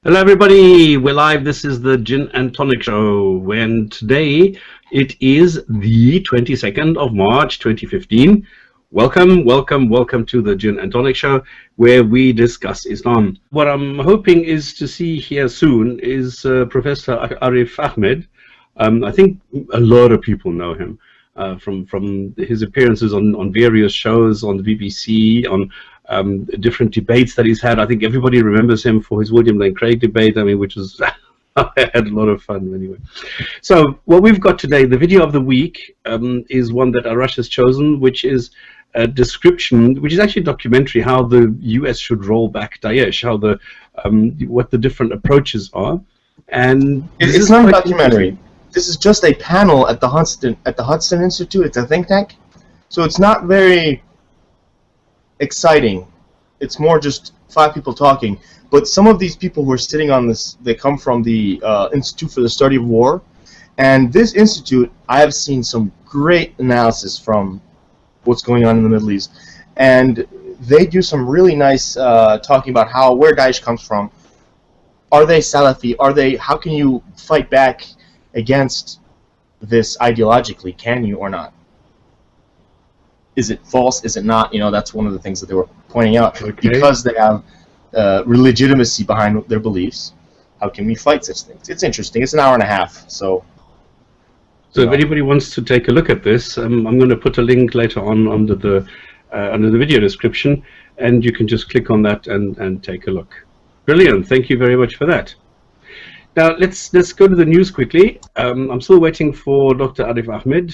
Hello everybody, we're live. This is the Gin and Tonic Show, and today it is the 22nd of March 2015. Welcome to the Gin and Tonic Show, where we discuss Islam. What I'm hoping is to see here soon is Professor Arif Ahmed. I think a lot of people know him from his appearances on various shows on the BBC, on different debates that he's had. I think everybody remembers him for his William Lane Craig debate, which was I had a lot of fun anyway. So what we've got today, the video of the week, is one that Arash has chosen, which is a description, which is actually a documentary, how the US should roll back Daesh, how the what the different approaches are. And it's not a documentary. This is just a panel at the Hudson Institute. It's a think tank, so it's not very exciting. It's more just 5 people talking. But some of these people who are sitting on this, they come from the Institute for the Study of War, and this institute, I have seen some great analysis from what's going on in the Middle East, and they do some really nice talking about where Daesh comes from. Are they Salafi? How can you fight back against this ideologically? Can you or not? Is it false? Is it not? You know, that's one of the things that they were pointing out. Okay. Because they have legitimacy behind their beliefs, how can we fight such things? It's interesting. It's an hour and a half. So if anybody wants to take a look at this, I'm going to put a link later on under the video description, and you can just click on that and take a look. Brilliant. Thank you very much for that. Now let's go to the news quickly. I'm still waiting for Dr. Arif Ahmed,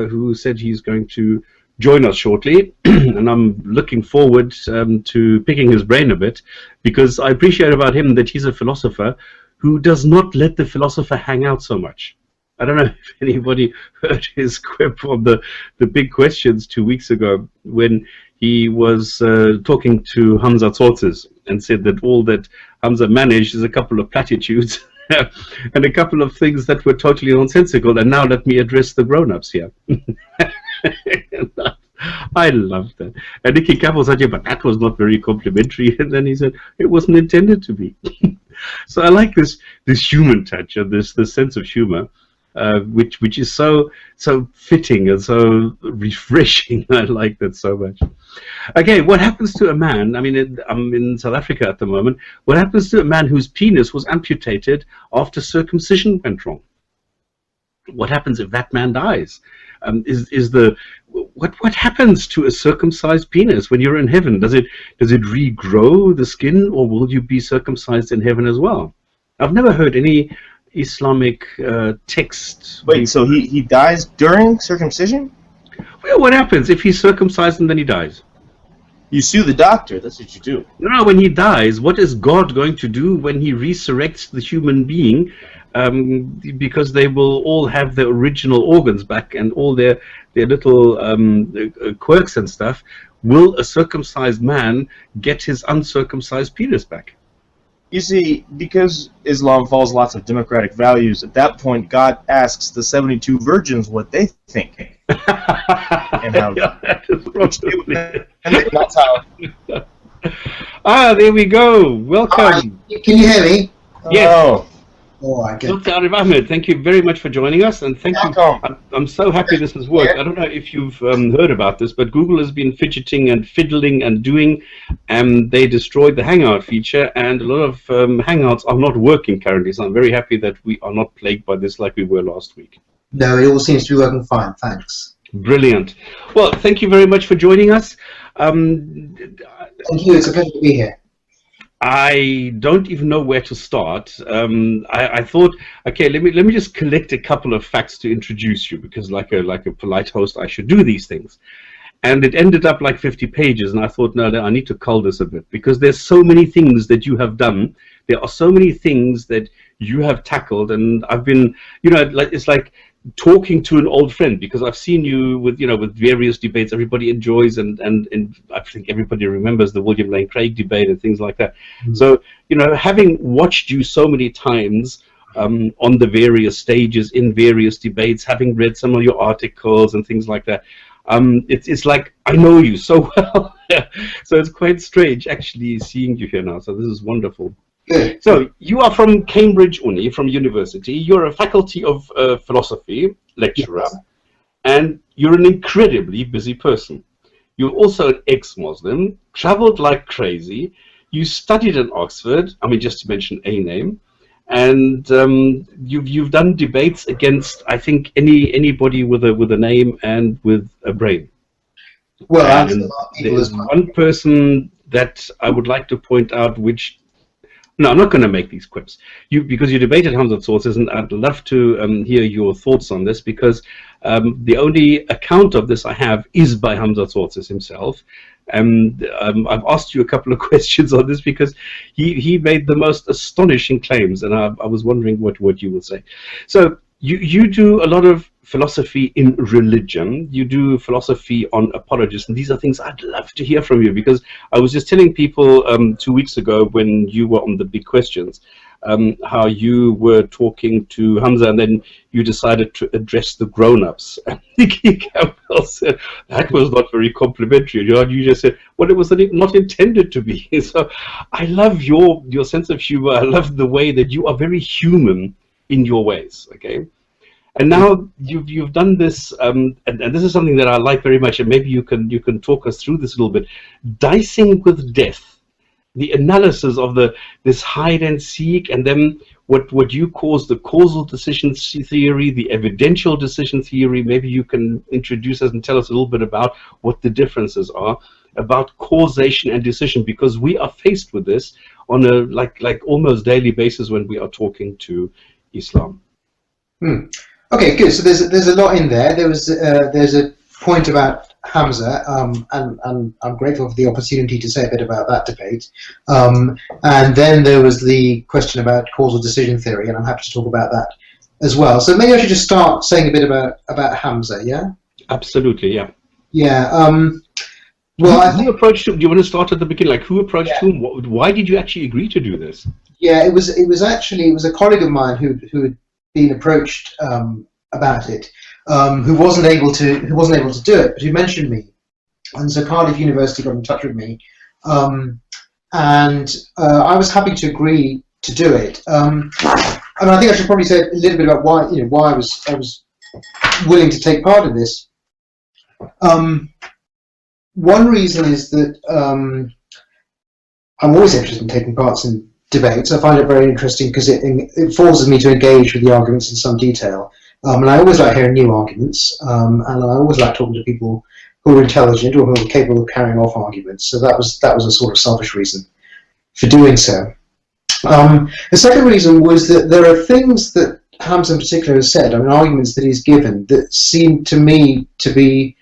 who said he's going to join us shortly, and I'm looking forward to picking his brain a bit, because I appreciate about him that he's a philosopher who does not let the philosopher hang out so much. I don't know if anybody heard his quip on the big questions 2 weeks ago, when he was talking to Hamza Tzortzis and said that all that Hamza managed is a couple of platitudes and a couple of things that were totally nonsensical, and now let me address the grown-ups here. I love that. And Nicky Campbell said, yeah, but that was not very complimentary. And then he said, it wasn't intended to be. So I like this human touch, and this sense of humor, which is so fitting and so refreshing. I like that so much. Okay, what happens to a man? I mean, I'm in South Africa at the moment. What happens to a man whose penis was amputated after circumcision went wrong? What happens if that man dies? What happens to a circumcised penis when you're in heaven? Does it regrow the skin, or will you be circumcised in heaven as well? I've never heard any Islamic text. Wait, so he dies during circumcision? Well, what happens if he's circumcised and then he dies? You sue the doctor. That's what you do. No, when he dies, what is God going to do when he resurrects the human being? Because they will all have their original organs back and all their little quirks and stuff. Will a circumcised man get his uncircumcised penis back? You see, because Islam follows lots of democratic values, at that point God asks the 72 virgins what they think. And how and that's how. There we go. Welcome. Can you hear me? Yes. Oh. Oh, I get Dr. Arif Ahmed, thank you very much for joining us, and thank you. I'm so happy this has worked. I don't know if you've heard about this, but Google has been fidgeting and fiddling and doing, and they destroyed the Hangout feature, and a lot of Hangouts are not working currently, so I'm very happy that we are not plagued by this like we were last week. No, it all seems to be working fine, thanks. Brilliant. Well, thank you very much for joining us. Thank you, it's a pleasure to be here. I don't even know where to start. I thought, okay, let me just collect a couple of facts to introduce you, because like a polite host, I should do these things. And it ended up like 50 pages, and I thought, no, I need to cull this a bit, because there's so many things that you have done. There are so many things that you have tackled, and I've been, it's like talking to an old friend, because I've seen you with various debates everybody enjoys, and I think everybody remembers the William Lane Craig debate and things like that. So having watched you so many times on the various stages in various debates, having read some of your articles and things like that, it's like I know you so well. So it's quite strange actually seeing you here now, so this is wonderful. Good. So you are from Cambridge Uni, from university. You're a faculty of philosophy lecturer, Yes. and you're an incredibly busy person. You're also an ex-Muslim, traveled like crazy. You studied in Oxford, I mean, just to mention a name, and you've done debates against, I think, anybody with a name and with a brain. Well, And that's a lot of people there's as well. one person that I would like to point out, which, no, I'm not going to make these quips. Because you debated Hamza Tzortzis, and I'd love to hear your thoughts on this, because the only account of this I have is by Hamza Tzortzis himself. And I've asked you a couple of questions on this because he made the most astonishing claims, and I was wondering what you would say. So you do a lot of philosophy in religion. You do philosophy on apologists, and these are things I'd love to hear from you, because I was just telling people 2 weeks ago when you were on the big questions how you were talking to Hamza, and then you decided to address the grown-ups. And Nikki Campbell said that was not very complimentary. You just said, well, it was not intended to be. So I love your sense of humor. I love the way that you are very human in your ways. Okay. And now you've done this, and this is something that I like very much, and maybe you can talk us through this a little bit. Dicing with death, the analysis of this hide and seek, and then what you call the causal decision theory, the evidential decision theory. Maybe you can introduce us and tell us a little bit about what the differences are about causation and decision, because we are faced with this on a like almost daily basis when we are talking to Islam. Okay, good. So there's a lot in there. There's a point about Hamza, and I'm grateful for the opportunity to say a bit about that debate. And then there was the question about causal decision theory, and I'm happy to talk about that as well. So maybe I should just start saying a bit about Hamza, yeah? Absolutely, yeah. Yeah. Well, who approached him? Do you want to start at the beginning? Like, who approached whom? Why did you actually agree to do this? Yeah, it was a colleague of mine who had been approached about it, who wasn't able to do it, but who mentioned me, and so Cardiff University got in touch with me, and I was happy to agree to do it. And I think I should probably say a little bit about why I was willing to take part in this. One reason is that I'm always interested in taking part in debates. I find it very interesting because it forces me to engage with the arguments in some detail. And I always like hearing new arguments, and I always like talking to people who are intelligent or who are capable of carrying off arguments. So that was a sort of selfish reason for doing so. The second reason was that there are things that Hamza in particular has said, I mean, arguments that he's given, that seem to me to be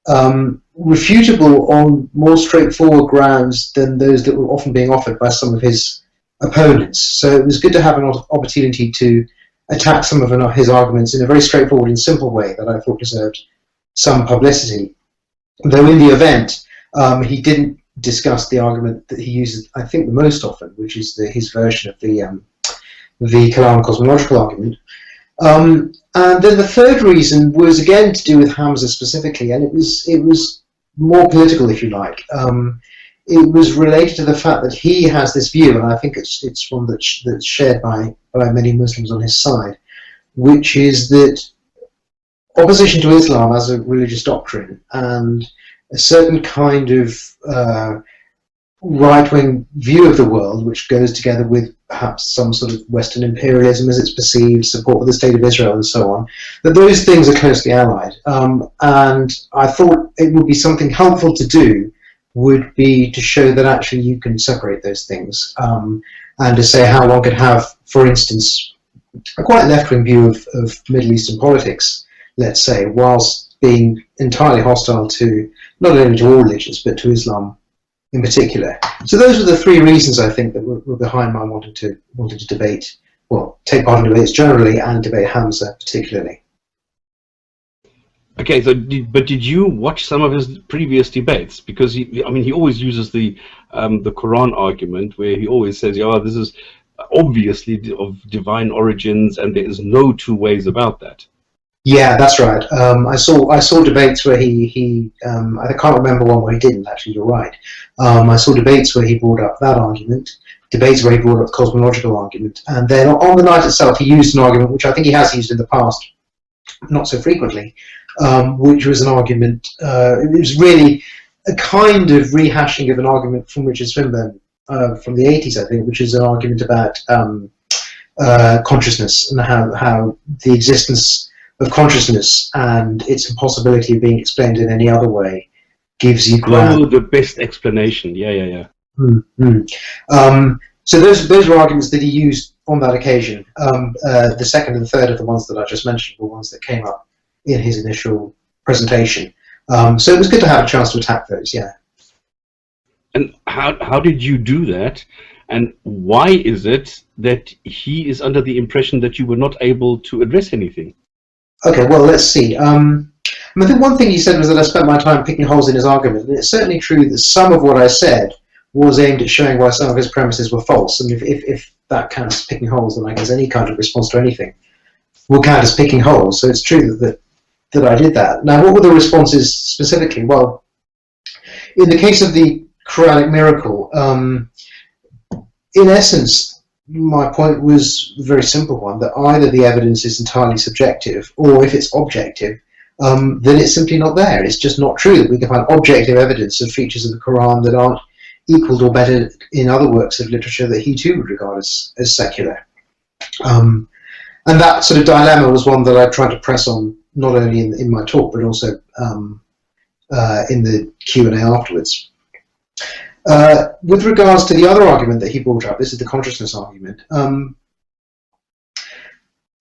refutable on more straightforward grounds than those that were often being offered by some of his opponents. So it was good to have an opportunity to attack some of his arguments in a very straightforward and simple way that I thought deserved some publicity. Though in the event, he didn't discuss the argument that he uses, I think, the most often, which is his version of the Kalam cosmological argument. And then the third reason was again to do with Hamza specifically, and it was more political, if you like. It was related to the fact that he has this view, and I think it's one that's shared by many Muslims on his side, which is that opposition to Islam as a religious doctrine and a certain kind of right-wing view of the world, which goes together with perhaps some sort of Western imperialism as it's perceived, support for the State of Israel and so on, that those things are closely allied. And I thought it would be something helpful to do would be to show that actually you can separate those things, and to say how one could have, for instance, a quite left-wing view of Middle Eastern politics, let's say, whilst being entirely hostile to not only to all religions but to Islam in particular. So those were the three reasons I think that were behind my wanting to debate, well, take part in debates generally and debate Hamza particularly. Okay, so did you watch some of his previous debates? Because he always uses the Quran argument, where he always says, "Oh, this is obviously of divine origins, and there is no two ways about that." Yeah, that's right. I saw debates where I can't remember one where he didn't. Actually, you're right. I saw debates where he brought up that argument, debates where he brought up the cosmological argument, and then on the night itself he used an argument which I think he has used in the past, not so frequently, which was an argument. It was really a kind of rehashing of an argument from Richard Swinburne from the 80s, I think, which is an argument about consciousness and how the existence of consciousness and its impossibility of being explained in any other way gives you ground. Oh, the best explanation. Yeah. So those were arguments that he used on that occasion. The second and third of the ones that I just mentioned were ones that came up in his initial presentation. So it was good to have a chance to attack those, yeah. And how did you do that? And why is it that he is under the impression that you were not able to address anything? Okay, well, let's see. I think one thing he said was that I spent my time picking holes in his argument, and it's certainly true that some of what I said was aimed at showing why some of his premises were false. And if that counts as picking holes, then I guess any kind of response to anything will count as picking holes. So it's true that I did that. Now, what were the responses specifically? Well, in the case of the Quranic miracle, in essence, my point was a very simple one, that either the evidence is entirely subjective, or if it's objective, then it's simply not there. It's just not true that we can find objective evidence of features of the Quran that aren't equalled or better in other works of literature that he too would regard as secular. And that sort of dilemma was one that I tried to press on, not only in my talk, but also in the Q&A afterwards. With regards to the other argument that he brought up, this is the consciousness argument,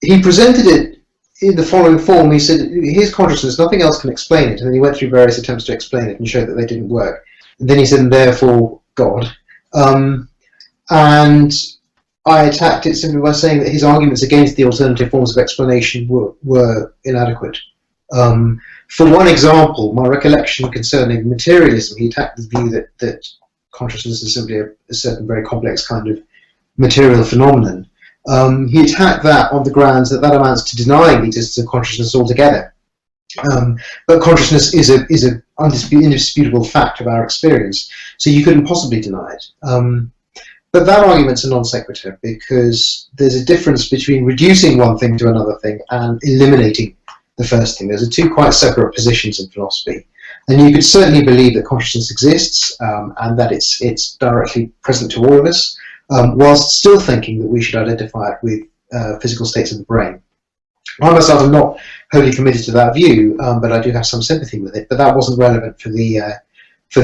he presented it in the following form. He said, here's consciousness, nothing else can explain it. And then he went through various attempts to explain it and showed that they didn't work. And then he said, and therefore God. And I attacked it simply by saying that his arguments against the alternative forms of explanation were inadequate. For one example, my recollection concerning materialism, he attacked the view that consciousness is simply a certain very complex kind of material phenomenon. He attacked that on the grounds that amounts to denying the existence of consciousness altogether. But consciousness is an indisputable fact of our experience, so you couldn't possibly deny it. But that argument's a non sequitur, because there's a difference between reducing one thing to another thing and eliminating the first thing. Those are two quite separate positions in philosophy. And you could certainly believe that consciousness exists and that it's directly present to all of us, whilst still thinking that we should identify it with physical states of the brain. I myself am not wholly committed to that view, but I do have some sympathy with it. But that wasn't relevant for the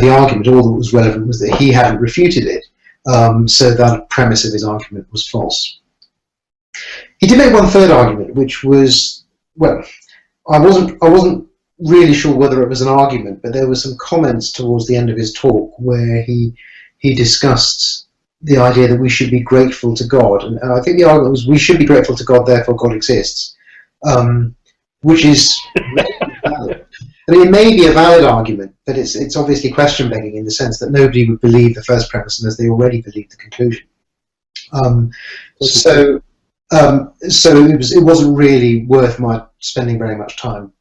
argument. All that was relevant was that he hadn't refuted it, so that premise of his argument was false. He did make one third argument, which was, well, I wasn't really sure whether it was an argument, but there were some comments towards the end of his talk where he discussed the idea that we should be grateful to God, and I think the argument was we should be grateful to God, therefore God exists, which is valid. I mean, it may be a valid argument, but it's obviously question begging in the sense that nobody would believe the first premise unless they already believed the conclusion. So it wasn't really worth my spending very much time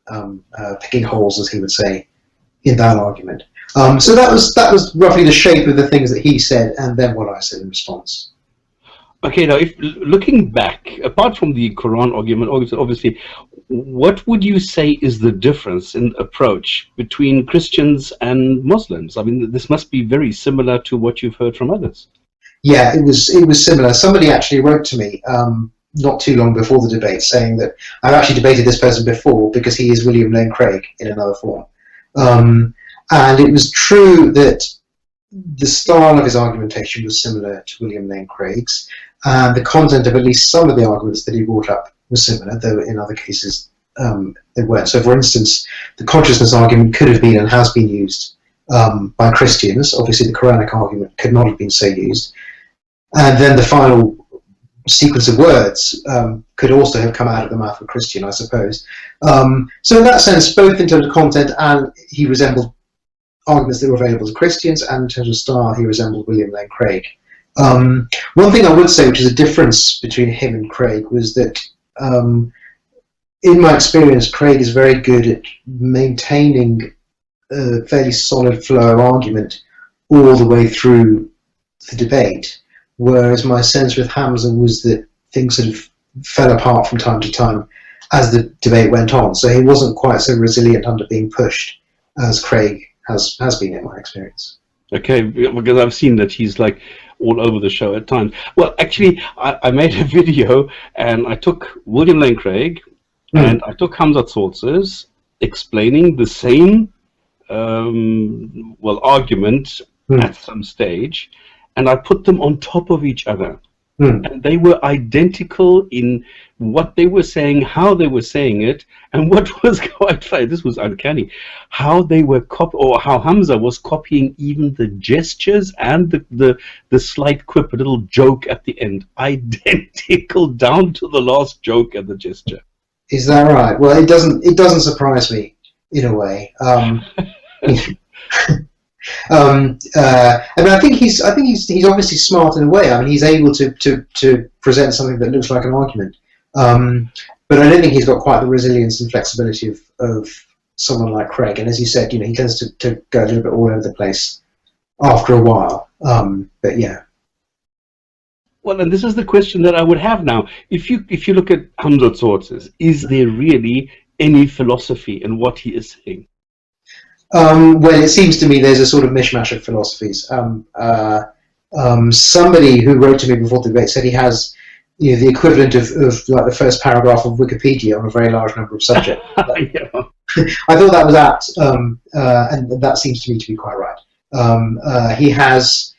picking holes, as he would say, in that argument. So that was roughly the shape of the things that he said, and then what I said in response. Okay, now, if looking back, apart from the Quran argument, obviously, what would you say is the difference in approach between Christians and Muslims? I mean, this must be very similar to what you've heard from others. Yeah, it was similar. Somebody actually wrote to me not too long before the debate saying that I've actually debated this person before because he is William Lane Craig in another form. And it was true that the style of his argumentation was similar to William Lane Craig's, and the content of at least some of the arguments that he brought up was similar, though in other cases they weren't. So, for instance, the consciousness argument could have been and has been used by Christians. Obviously, the Quranic argument could not have been so used. And then the final sequence of words could also have come out of the mouth of a Christian, I suppose. So in that sense, both in terms of content, and he resembled arguments that were available to Christians, and in terms of style, he resembled William Lane Craig. One thing I would say, which is a difference between him and Craig, was that in my experience, Craig is very good at maintaining a fairly solid flow of argument all the way through the debate, whereas my sense with Hamza was that things sort of fell apart from time to time as the debate went on. So he wasn't quite so resilient under being pushed as Craig has been in my experience. Okay, because I've seen that he's like all over the show at times. Well, actually, I made a video and I took William Lane Craig and I took Hamza Tzortzis explaining the same argument at some stage, and I put them on top of each other. And they were identical in what they were saying, how they were saying it, and what was quite funny, this was uncanny, how they were how Hamza was copying even the gestures and the slight quip, a little joke at the end, identical down to the last joke and the gesture. Is that right? Well, it doesn't surprise me in a way. I mean, I think he's obviously smart in a way. I mean, he's able to present something that looks like an argument, but I don't think he's got quite the resilience and flexibility of someone like Craig. And as you said, he tends to go a little bit all over the place after a while. But yeah. Well, and this is the question that I would have now. If you look at Hamza Tzortzis, is there really any philosophy in what he is saying? Well, it seems to me there's a sort of mishmash of philosophies. Somebody who wrote to me before the debate said he has the equivalent of like the first paragraph of Wikipedia on a very large number of subjects. Yeah. I thought that was apt, and that seems to me to be quite right. He has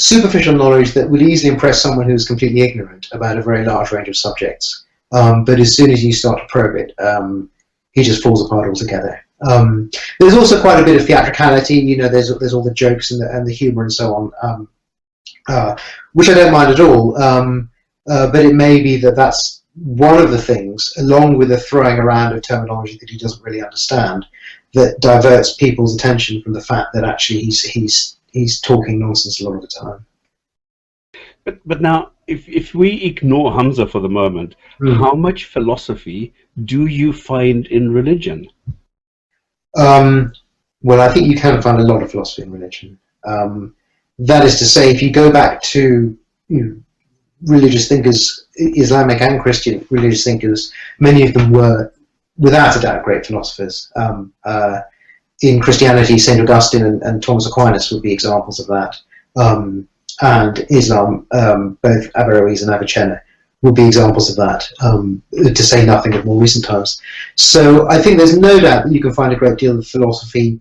superficial knowledge that would easily impress someone who's completely ignorant about a very large range of subjects. But as soon as you start to probe it, he just falls apart altogether. There's also quite a bit of theatricality. There's all the jokes and the humour and so on, which I don't mind at all. But it may be that that's one of the things, along with the throwing around of terminology that he doesn't really understand, that diverts people's attention from the fact that actually he's talking nonsense a lot of the time. But now, if we ignore Hamza for the moment, how much philosophy do you find in religion? Well, I think you can find a lot of philosophy in religion. That is to say, if you go back to religious thinkers, Islamic and Christian religious thinkers, many of them were, without a doubt, great philosophers. In Christianity, St. Augustine and Thomas Aquinas would be examples of that. And Islam, both Averroes and Avicenna, would be examples of that, to say nothing of more recent times. So I think there's no doubt that you can find a great deal of philosophy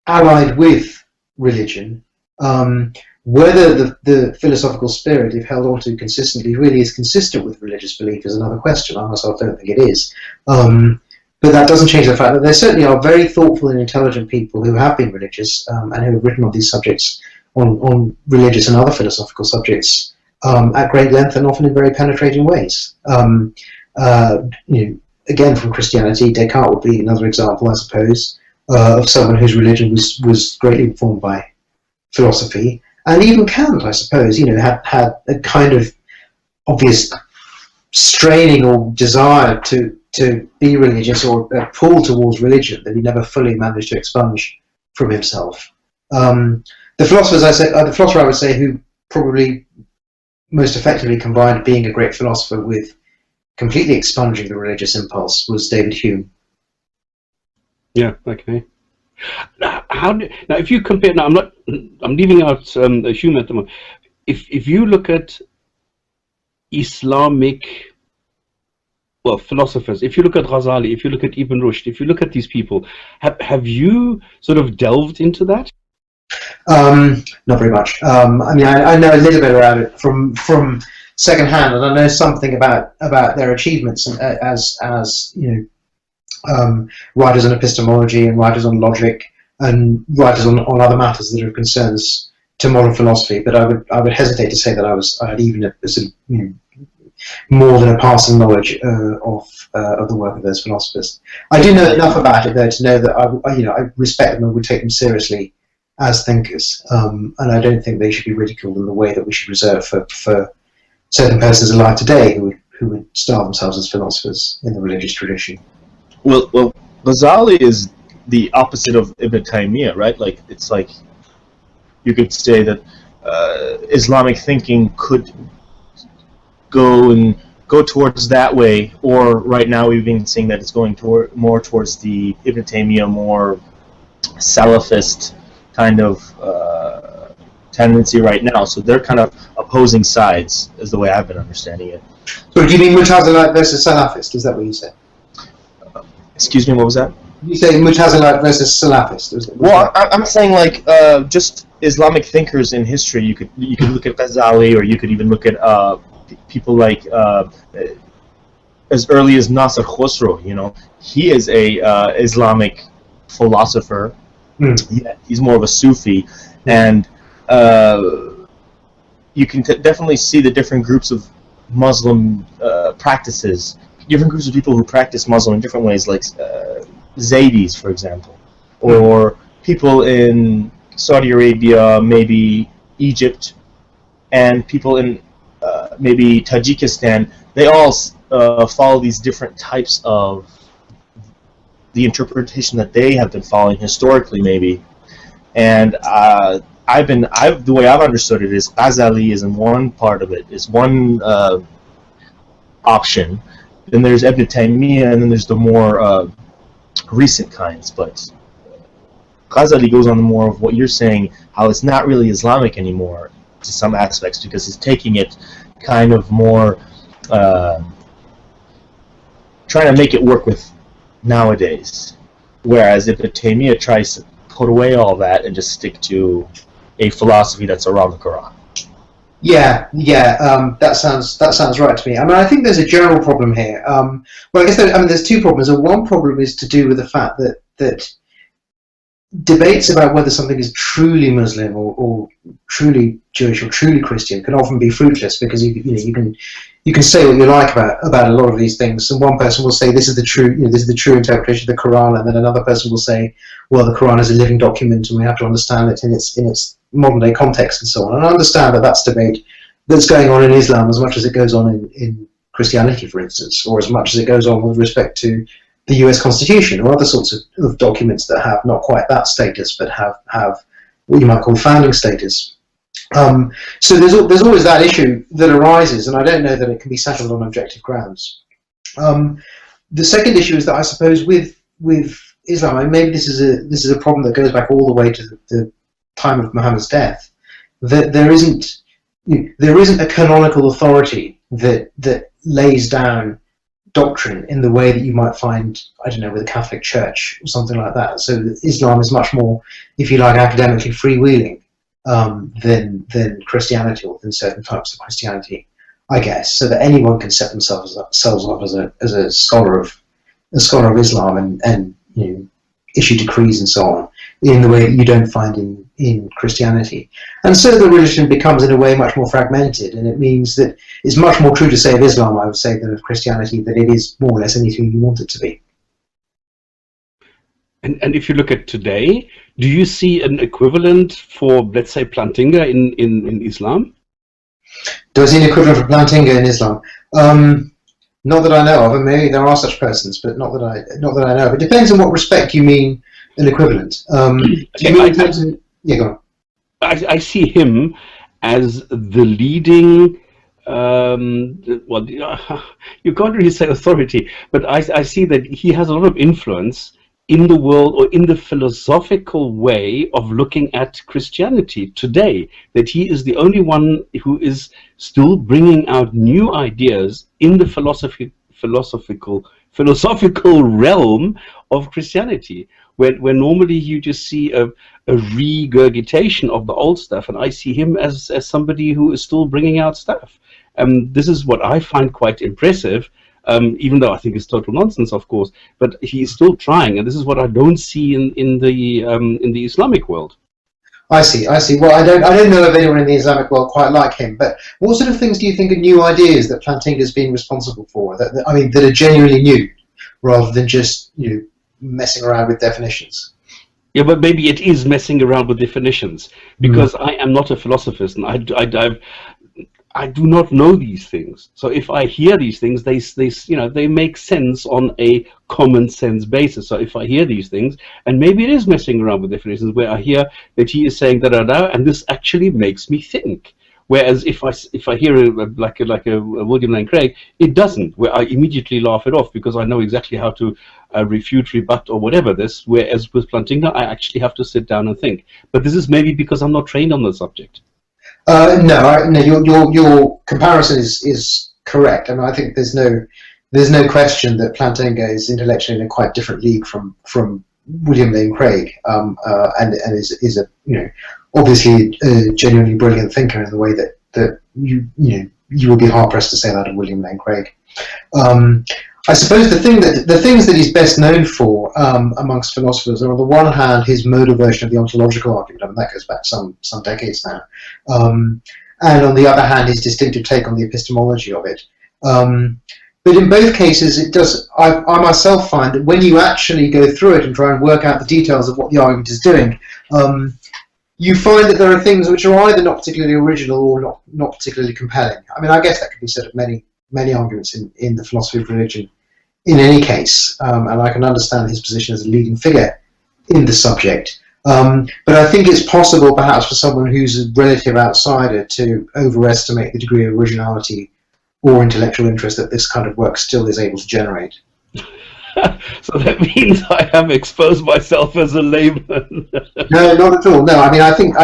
allied with religion. Whether the philosophical spirit, if held on to consistently, really is consistent with religious belief is another question. I myself don't think it is. But that doesn't change the fact that there certainly are very thoughtful and intelligent people who have been religious and who have written on these subjects, on religious and other philosophical subjects, at great length and often in very penetrating ways. Again, from Christianity, Descartes would be another example, I suppose, of someone whose religion was greatly informed by philosophy. And even Kant, I suppose, had a kind of obvious straining or desire to be religious, or a pull towards religion that he never fully managed to expunge from himself. The philosopher I would say who probably most effectively combined being a great philosopher with completely expunging the religious impulse was David Hume. Yeah. Okay. Now, if you compare, now I'm leaving out Hume at the moment. If you look at Islamic, philosophers, if you look at Ghazali, if you look at Ibn Rushd, if you look at these people, have you sort of delved into that? Not very much. I mean, I know a little bit about it from second hand, and I know something about their achievements as writers on epistemology and writers on logic and writers on other matters that are of concerns to modern philosophy. But I would hesitate to say that I had even a sort of, more than a passing knowledge of the work of those philosophers. I do know enough about it though to know that I respect them and would take them seriously as thinkers, and I don't think they should be ridiculed in the way that we should reserve for certain persons alive today who would style themselves as philosophers in the religious tradition. Well, Ghazali is the opposite of Ibn Taymiyyah, right? Like, it's like you could say that Islamic thinking could go towards that way, or right now we've been seeing that it's going more towards the Ibn Taymiyyah, more Salafist kind of tendency right now. So they're kind of opposing sides, is the way I've been understanding it. So do you mean Mu'tazilite versus Salafist? Is that what you said? Excuse me, what was that? You say Mu'tazilite versus Salafist? Well, I'm saying like just Islamic thinkers in history. You could look at Ghazali, or you could even look at people like as early as Nasr Khosrow. You know, he is a Islamic philosopher. Yeah, he's more of a Sufi, and you can definitely see the different groups of Muslim practices, different groups of people who practice Muslim in different ways, like Zaydis, for example, or people in Saudi Arabia, maybe Egypt, and people in maybe Tajikistan. They all follow these different types of the interpretation that they have been following historically, maybe. And the way I've understood it is Ghazali is in one part of it, is one option. Then there's Ibn Taymiyyah, and then there's the more recent kinds. But Ghazali goes on more of what you're saying, how it's not really Islamic anymore to some aspects, because he's taking it kind of more, trying to make it work with nowadays. Whereas Ibn Taymiyyah tries to put away all that and just stick to a philosophy that's around the Quran. Yeah, that sounds right to me. I mean, I think there's a general problem here. Well, I guess there's two problems. And one problem is to do with the fact that debates about whether something is truly Muslim or truly Jewish or truly Christian can often be fruitless, because you can say what you like about a lot of these things, and one person will say this is the true interpretation of the Quran, and then another person will say, well, the Quran is a living document and we have to understand it in its modern day context and so on. And I understand that that's debate that's going on in Islam as much as it goes on in Christianity, for instance, or as much as it goes on with respect to the US Constitution or other sorts of documents that have not quite that status but have what you might call founding status. So there's always that issue that arises, and I don't know that it can be settled on objective grounds. The second issue is that I suppose with Islam, and maybe this is a problem that goes back all the way to the time of Muhammad's death, that there isn't a canonical authority that lays down doctrine in the way that you might find, I don't know, with the Catholic Church or something like that. So Islam is much more, if you like, academically freewheeling than Christianity, or than certain types of Christianity, I guess, so that anyone can set themselves up as a scholar of Islam and issue decrees and so on in the way that you don't find in Christianity. And so the religion becomes in a way much more fragmented, and it means that it's much more true to say of Islam, I would say, than of Christianity, that it is more or less anything you want it to be. And if you look at today, do you see an equivalent for, let's say, Plantinga in Islam? Do I see an equivalent for Plantinga in Islam? Not that I know of, and maybe there are such persons, but not that I know of. It depends on what respect you mean an equivalent. Yeah, go on. I see him as the leading, well, you can't really say authority, but I see that he has a lot of influence in the world, or in the philosophical way of looking at Christianity today, that he is the only one who is still bringing out new ideas in the philosophical realm of Christianity, where normally you just see a regurgitation of the old stuff, and I see him as somebody who is still bringing out stuff. This is what I find quite impressive, even though I think it's total nonsense, of course, but he's still trying, and this is what I don't see in the Islamic world. I see. Well, I don't know of anyone in the Islamic world quite like him, but what sort of things do you think are new ideas that Plantinga's been responsible for, that are genuinely new, rather than just messing around with definitions? Yeah, but maybe it is messing around with definitions, because I am not a philosophist, and I do not know these things. So if I hear these things, they make sense on a common sense basis. So if I hear these things, and maybe it is messing around with definitions, where I hear that he is saying da-da-da, and this actually makes me think. Whereas if I hear like a William Lane Craig, it doesn't. Where I immediately laugh it off because I know exactly how to refute, rebut, or whatever this. Whereas with Plantinga, I actually have to sit down and think. But this is maybe because I'm not trained on the subject. No, your comparison is correct, and I think there's no question that Plantinga is intellectually in a quite different league from William Lane Craig, and is a obviously a genuinely brilliant thinker in the way that you will be hard pressed to say that of William Lane Craig. I suppose the things that he's best known for amongst philosophers are, on the one hand, his modal version of the ontological argument. I mean, that goes back some decades now, and on the other hand, his distinctive take on the epistemology of it. But in both cases, it does. I myself find that when you actually go through it and try and work out the details of what the argument is doing, you find that there are things which are either not particularly original or not particularly compelling. I mean, I guess that could be said of many arguments in the philosophy of religion. In any case, and I can understand his position as a leading figure in the subject, but I think it's possible, perhaps, for someone who's a relative outsider to overestimate the degree of originality or intellectual interest that this kind of work still is able to generate. So that means I have exposed myself as a layman. No, not at all. No, I mean, I think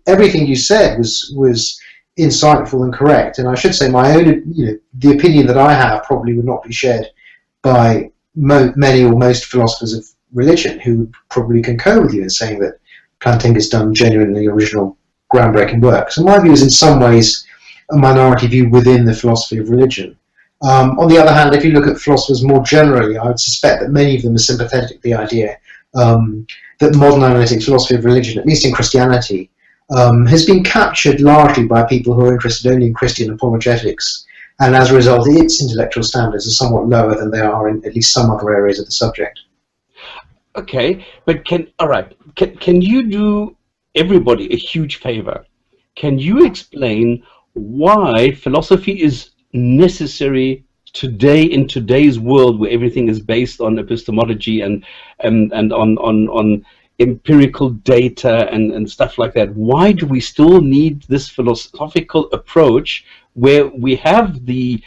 everything you said was insightful and correct, and I should say my own, the opinion that I have probably would not be shared by many or most philosophers of religion, who would probably concur with you in saying that Plantinga has done genuinely original, groundbreaking work. So my view is in some ways a minority view within the philosophy of religion. On the other hand, if you look at philosophers more generally, I would suspect that many of them are sympathetic to the idea that modern analytic philosophy of religion, at least in Christianity, has been captured largely by people who are interested only in Christian apologetics, and as a result, its intellectual standards are somewhat lower than they are in at least some other areas of the subject. Okay, but can you do everybody a huge favor? Can you explain why philosophy is necessary today, in today's world where everything is based on epistemology and on empirical data and stuff like that? Why do we still need this philosophical approach where we have the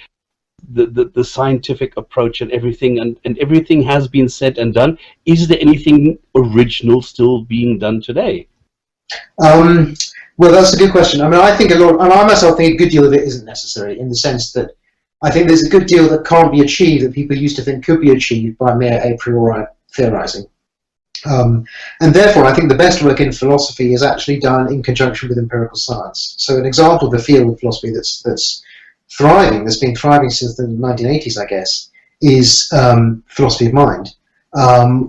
scientific approach and everything, and everything has been said and done? Is there anything original still being done today? Well, that's a good question. I mean, I myself think a good deal of it isn't necessary, in the sense that I think there's a good deal that can't be achieved that people used to think could be achieved by mere a priori theorizing. And therefore, I think the best work in philosophy is actually done in conjunction with empirical science. So an example of a field of philosophy that's been thriving since the 1980s, I guess, is philosophy of mind,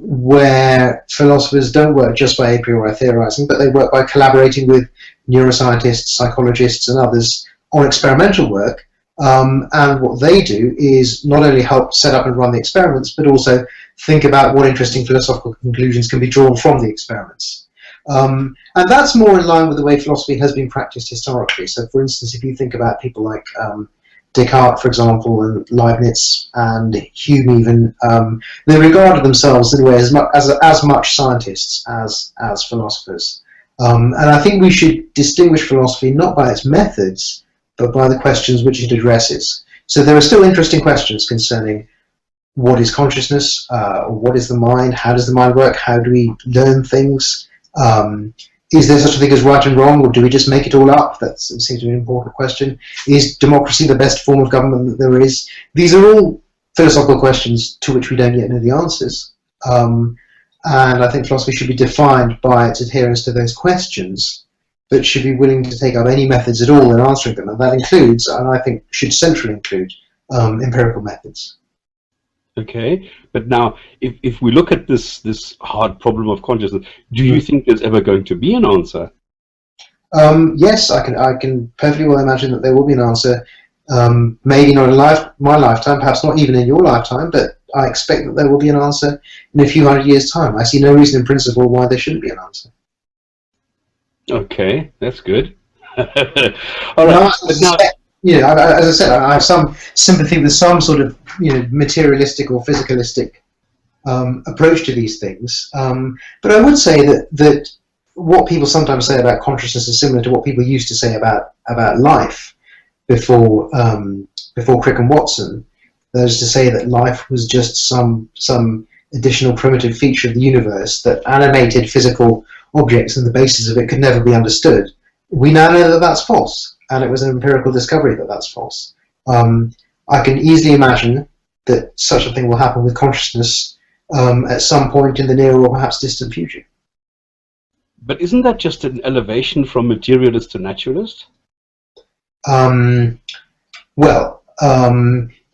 where philosophers don't work just by a priori theorizing, but they work by collaborating with neuroscientists, psychologists, and others on experimental work. And what they do is not only help set up and run the experiments, but also think about what interesting philosophical conclusions can be drawn from the experiments. And that's more in line with the way philosophy has been practiced historically. So, for instance, if you think about people like Descartes, for example, and Leibniz and Hume even, they regarded themselves in a way as much scientists as philosophers. And I think we should distinguish philosophy not by its methods, but by the questions which it addresses. So there are still interesting questions concerning what is consciousness, what is the mind, how does the mind work, how do we learn things, is there such a thing as right and wrong, or do we just make it all up? That seems to be an important question. Is democracy the best form of government that there is? These are all philosophical questions to which we don't yet know the answers. And I think philosophy should be defined by its adherence to those questions, but should be willing to take up any methods at all in answering them. And that includes, and I think should centrally include, empirical methods. Okay, but now, if we look at this hard problem of consciousness, do you think there's ever going to be an answer? Yes, I can perfectly well imagine that there will be an answer. Maybe not in my lifetime, perhaps not even in your lifetime, but I expect that there will be an answer in a few hundred years' time. I see no reason in principle why there shouldn't be an answer. Okay, that's good. All right. you know, as I said, I have some sympathy with some sort of, you know, materialistic or physicalistic approach to these things. But I would say that what people sometimes say about consciousness is similar to what people used to say about life before Crick and Watson. That is to say that life was just some additional primitive feature of the universe that animated physical objects, and the basis of it could never be understood. We now know that that's false, and it was an empirical discovery that that's false. I can easily imagine that such a thing will happen with consciousness at some point in the near or perhaps distant future. But isn't that just an elevation from materialist to naturalist?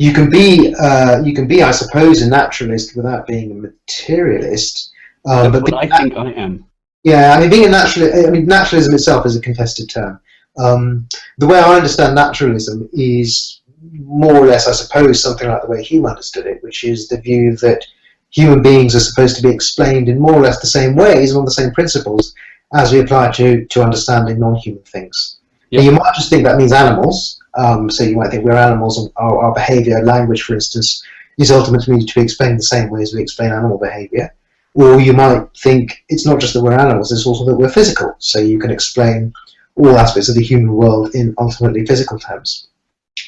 You can be, I suppose, a naturalist without being a materialist. That's what I think I am. Yeah, I mean, being a naturalist, I mean, naturalism itself is a contested term. The way I understand naturalism is more or less, I suppose, something like the way Hume understood it, which is the view that human beings are supposed to be explained in more or less the same ways and on the same principles as we apply to understanding non-human things. Yep. You might just think that means animals. So you might think we're animals, and our behaviour, language, for instance, is ultimately to be explained the same way as we explain animal behaviour. Or you might think it's not just that we're animals, it's also that we're physical. So you can explain all aspects of the human world in ultimately physical terms.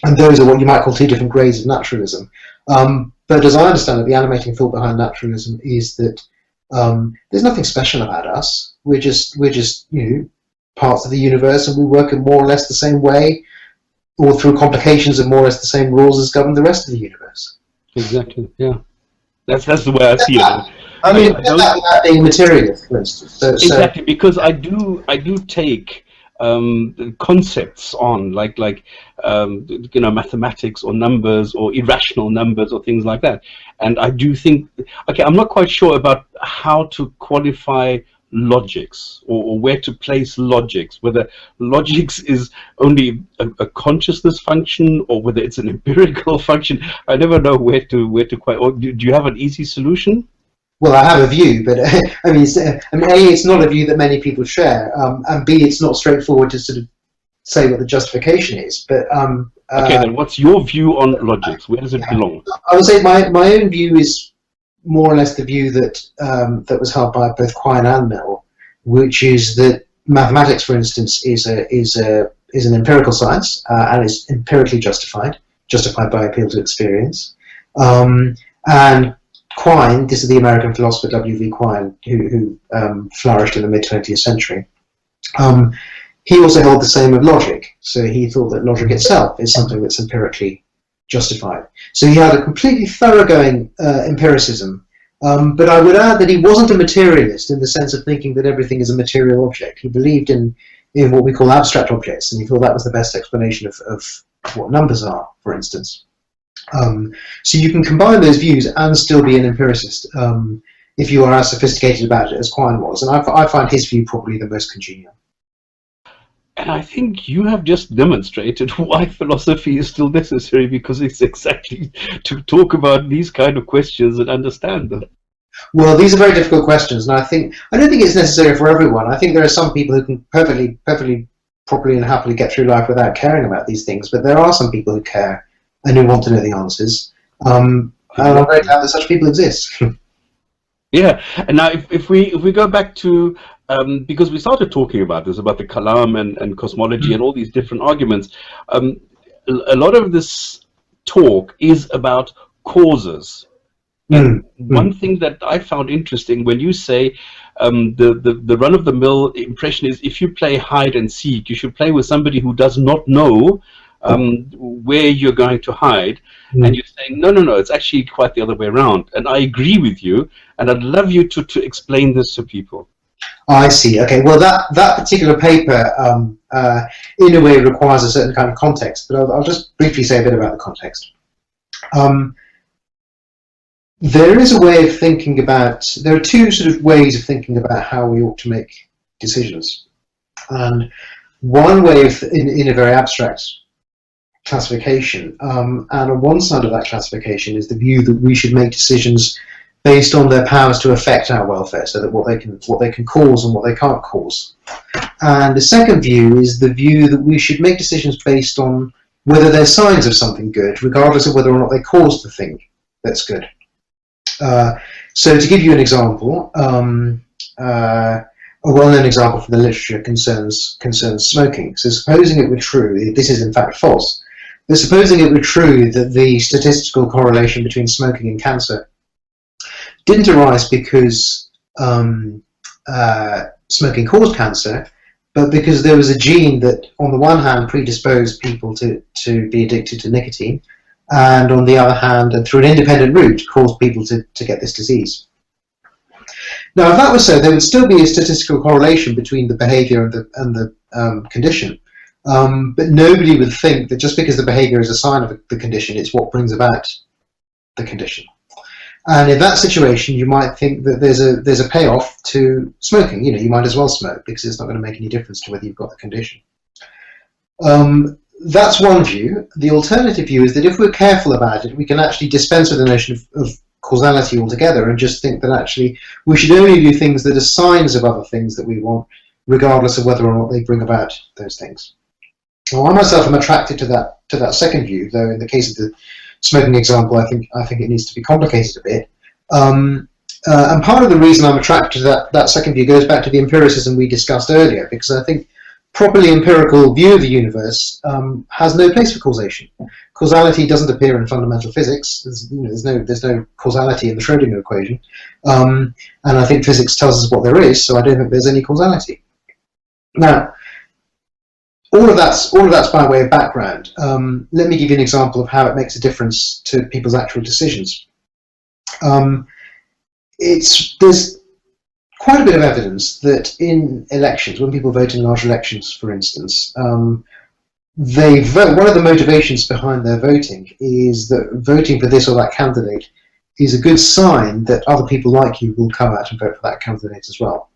And those are what you might call two different grades of naturalism. But as I understand it, the animating thought behind naturalism is that there's nothing special about us. We're just you know, parts of the universe, and we work in more or less the same way, or through complications of more or less the same rules as govern the rest of the universe. Exactly. Yeah, that's the way I see it. I mean, without being materialist, for instance. Exactly, because I do take concepts on like you know, mathematics or numbers or irrational numbers or things like that, and I do think, okay, I'm not quite sure about how to qualify logics or where to place logics, whether logics is only a consciousness function or whether it's an empirical function. I never know where to quite. Or do you have an easy solution? Well, I have a view, but I mean, A, it's not a view that many people share, and B, it's not straightforward to sort of say what the justification is. But okay, then what's your view on logics? Where does it belong? I would say my own view is more or less the view that that was held by both Quine and Mill, which is that mathematics, for instance, is an empirical science and is empirically justified by appeal to experience, and Quine, this is the American philosopher W.V. Quine, who flourished in the mid-20th century. He also held the same of logic, so he thought that logic itself is something that's empirically justified. So he had a completely thoroughgoing empiricism, but I would add that he wasn't a materialist in the sense of thinking that everything is a material object. He believed in what we call abstract objects, and he thought that was the best explanation of what numbers are, for instance. So you can combine those views and still be an empiricist if you are as sophisticated about it as Quine was, and I find his view probably the most congenial. And I think you have just demonstrated why philosophy is still necessary, because it's exactly to talk about these kind of questions and understand them. Well, these are very difficult questions, and I don't think it's necessary for everyone. I think there are some people who can perfectly, properly and happily get through life without caring about these things, but there are some people who care and who want to know the answers. And I'm very glad that such people exist. Yeah, and now if we go back to because we started talking about this, about the Kalam and cosmology and all these different arguments, a lot of this talk is about causes. And one thing that I found interesting, when you say the run-of-the-mill impression is, if you play hide and seek, you should play with somebody who does not know where you're going to hide, and you're saying no, it's actually quite the other way around. And I agree with you, and I'd love you to explain this to people. I see. Okay. Well, that particular paper, in a way, requires a certain kind of context. But I'll just briefly say a bit about the context. There is a way of thinking about. There are two sort of ways of thinking about how we ought to make decisions, and one way of, in a very abstract classification, and on one side of that classification is the view that we should make decisions based on their powers to affect our welfare, so that what they can cause and what they can't cause. And the second view is the view that we should make decisions based on whether they're signs of something good, regardless of whether or not they cause the thing that's good. So to give you an example, a well-known example from the literature concerns smoking. So supposing it were true, this is in fact false, but supposing it were true that the statistical correlation between smoking and cancer didn't arise because smoking caused cancer, but because there was a gene that on the one hand predisposed people to be addicted to nicotine, and on the other hand, and through an independent route, caused people to get this disease. Now, if that was so, there would still be a statistical correlation between the behavior and the condition. But nobody would think that just because the behavior is a sign of the condition, it's what brings about the condition. And in that situation, you might think that there's a payoff to smoking. You know, you might as well smoke because it's not going to make any difference to whether you've got the condition. That's one view. The alternative view is that if we're careful about it, we can actually dispense with the notion of causality altogether and just think that actually we should only do things that are signs of other things that we want, regardless of whether or not they bring about those things. Well, I myself am attracted to that second view, though in the case of the smoking example, I think it needs to be complicated a bit. And part of the reason I'm attracted to that second view goes back to the empiricism we discussed earlier, because I think properly empirical view of the universe has no place for causation. Causality doesn't appear in fundamental physics. There's no causality in the Schrödinger equation, and I think physics tells us what there is. So I don't think there's any causality. Now, all of that's by way of background. Let me give you an example of how it makes a difference to people's actual decisions. There's quite a bit of evidence that in elections, when people vote in large elections, for instance, they vote. One of the motivations behind their voting is that voting for this or that candidate is a good sign that other people like you will come out and vote for that candidate as well.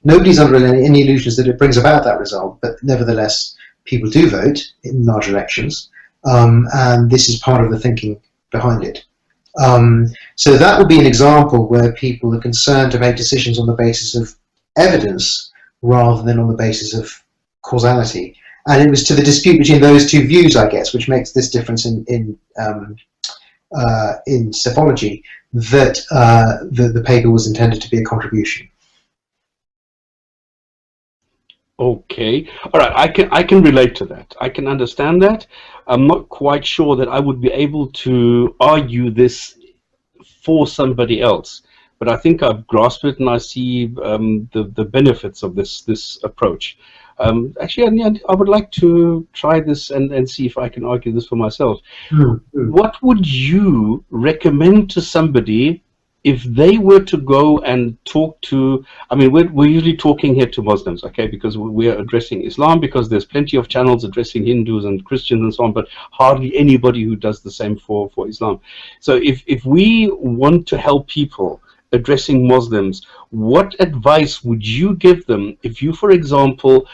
Nobody's under any illusions that it brings about that result, but nevertheless, people do vote in large elections, and this is part of the thinking behind it. So that would be an example where people are concerned to make decisions on the basis of evidence rather than on the basis of causality. And it was to the dispute between those two views, I guess, which makes this difference in stephology, that the paper was intended to be a contribution. Okay, all right. I can relate to that. I can understand that. I'm not quite sure that I would be able to argue this for somebody else, but I think I've grasped it and I see the benefits of this approach. Actually, I would like to try this and see if I can argue this for myself. Mm-hmm. What would you recommend to somebody if they were to go and talk to, I mean, we're usually talking here to Muslims, okay, because we're addressing Islam, because there's plenty of channels addressing Hindus and Christians and so on, but hardly anybody who does the same for Islam. So if we want to help people addressing Muslims, what advice would you give them if you, for example,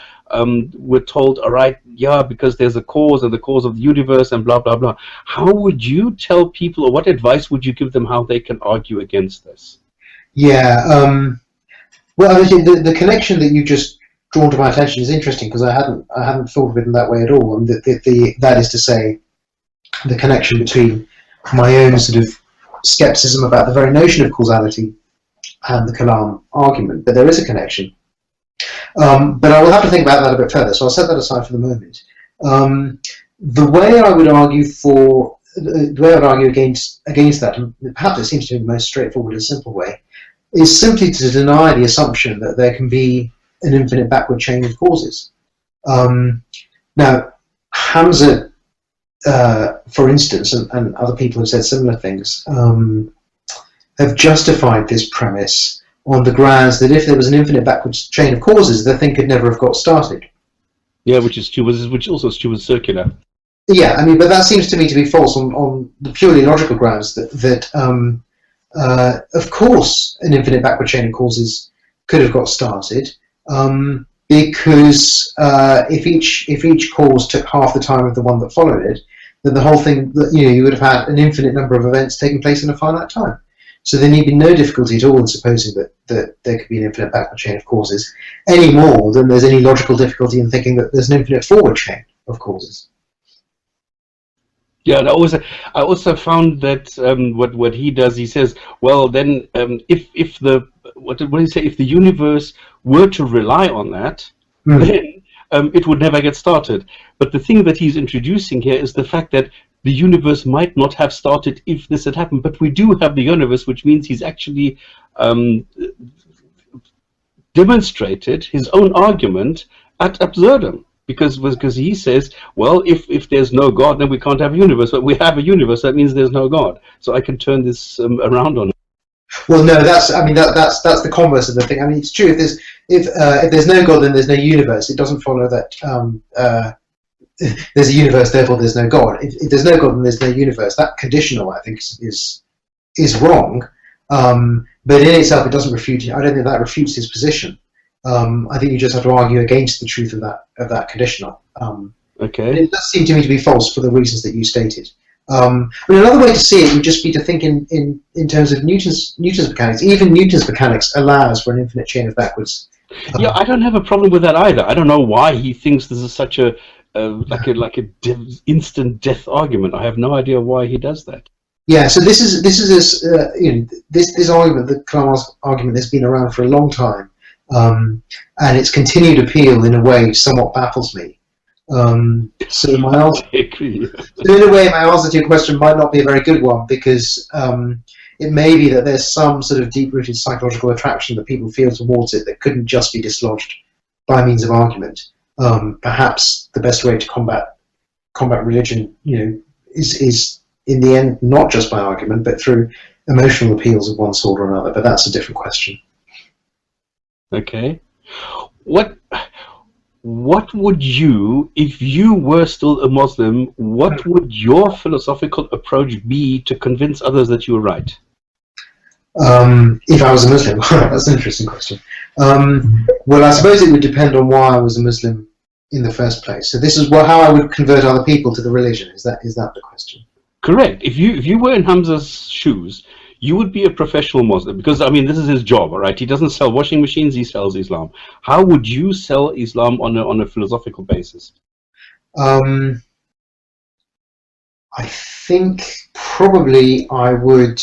were told, all right, yeah, because there's a cause and the cause of the universe and blah, blah, blah. How would you tell people, or what advice would you give them how they can argue against this? Yeah, well, I mean, the connection that you just drawn to my attention is interesting, because I hadn't thought of it in that way at all. And that is to say, the connection between my own sort of skepticism about the very notion of causality and the Kalam argument. But there is a connection. But I will have to think about that a bit further, so I'll set that aside for the moment. The way I would argue against that, and perhaps it seems to be the most straightforward and simple way, is simply to deny the assumption that there can be an infinite backward chain of causes. Now, Hamza, for instance, and other people have said similar things, have justified this premise on the grounds that if there was an infinite backwards chain of causes, the thing could never have got started. Yeah, which also is circular. Yeah, I mean, but that seems to me to be false on the purely logical grounds that of course, an infinite backward chain of causes could have got started, because if each cause took half the time of the one that followed it, then the whole thing, you would have had an infinite number of events taking place in a finite time. So there need be no difficulty at all in supposing that there could be an infinite backward chain of causes, any more than there's any logical difficulty in thinking that there's an infinite forward chain of causes. Yeah, and I also found that what he does, he says, well, then if the what did he say? If the universe were to rely on that, then it would never get started. But the thing that he's introducing here is the fact that the universe might not have started if this had happened, but we do have the universe, which means he's actually demonstrated his own argument ad absurdum. Because he says, well, if there's no God, then we can't have a universe. But we have a universe, that means there's no God. So I can turn this around on it. Well, no, that's the converse of the thing. I mean, it's true. If there's no God, then there's no universe. It doesn't follow that there's a universe, therefore there's no God. If there's no God, then there's no universe. That conditional, I think, is wrong. But in itself, it doesn't refute. I don't think that refutes his position. I think you just have to argue against the truth of that conditional. Okay. It does seem to me to be false for the reasons that you stated. I mean, another way to see it would just be to think in terms of Newton's mechanics. Even Newton's mechanics allows for an infinite chain of backwards. Yeah, I don't have a problem with that either. I don't know why he thinks this is such a instant death argument. I have no idea why he does that. Yeah, so this argument, the Kalam argument, has been around for a long time. And its continued appeal, in a way, somewhat baffles me. So in a way, my answer to your question might not be a very good one, because it may be that there's some sort of deep-rooted psychological attraction that people feel towards it that couldn't just be dislodged by means of argument. Perhaps the best way to combat religion, is in the end not just by argument, but through emotional appeals of one sort or another. But that's a different question. Okay. What would you, if you were still a Muslim, what would your philosophical approach be to convince others that you were right? If I was a Muslim, that's an interesting question. Well, I suppose it would depend on why I was a Muslim in the first place. So this is how I would convert other people to the religion. Is that the question? Correct. If you were in Hamza's shoes, you would be a professional Muslim, because I mean this is his job, all right? He doesn't sell washing machines; he sells Islam. How would you sell Islam on a philosophical basis? I think probably I would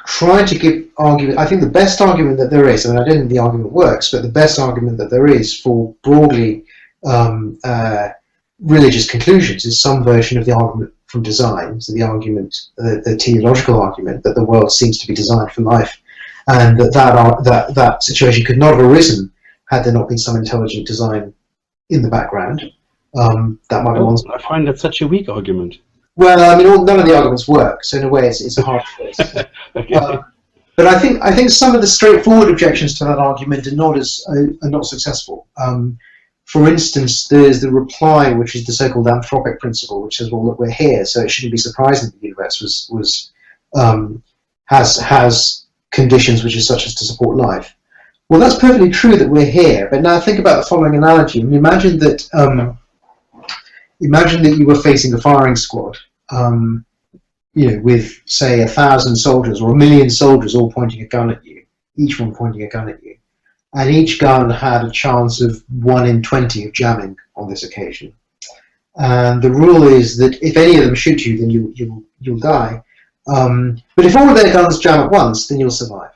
try to give argument. I think the best argument that there is, I mean, I don't think the argument works, but the best argument that there is for broadly religious conclusions is some version of the argument from design. So the argument, the teleological argument, that the world seems to be designed for life, and that situation could not have arisen had there not been some intelligent design in the background. That might have I find that such a weak argument. Well, I mean, none of the arguments work, so in a way, it's a hard choice. Okay. But I think some of the straightforward objections to that argument are not successful. For instance, there's the reply, which is the so-called anthropic principle, which says, well, look, we're here, so it shouldn't be surprising that the universe has conditions which are such as to support life. Well, that's perfectly true that we're here, but now think about the following analogy. I mean, imagine that you were facing a firing squad, with, say, 1,000 soldiers or 1 million soldiers all pointing a gun at you, each one pointing a gun at you. And each gun had a chance of 1 in 20 of jamming on this occasion. And the rule is that if any of them shoot you, then you'll die. But if all of their guns jam at once, then you'll survive.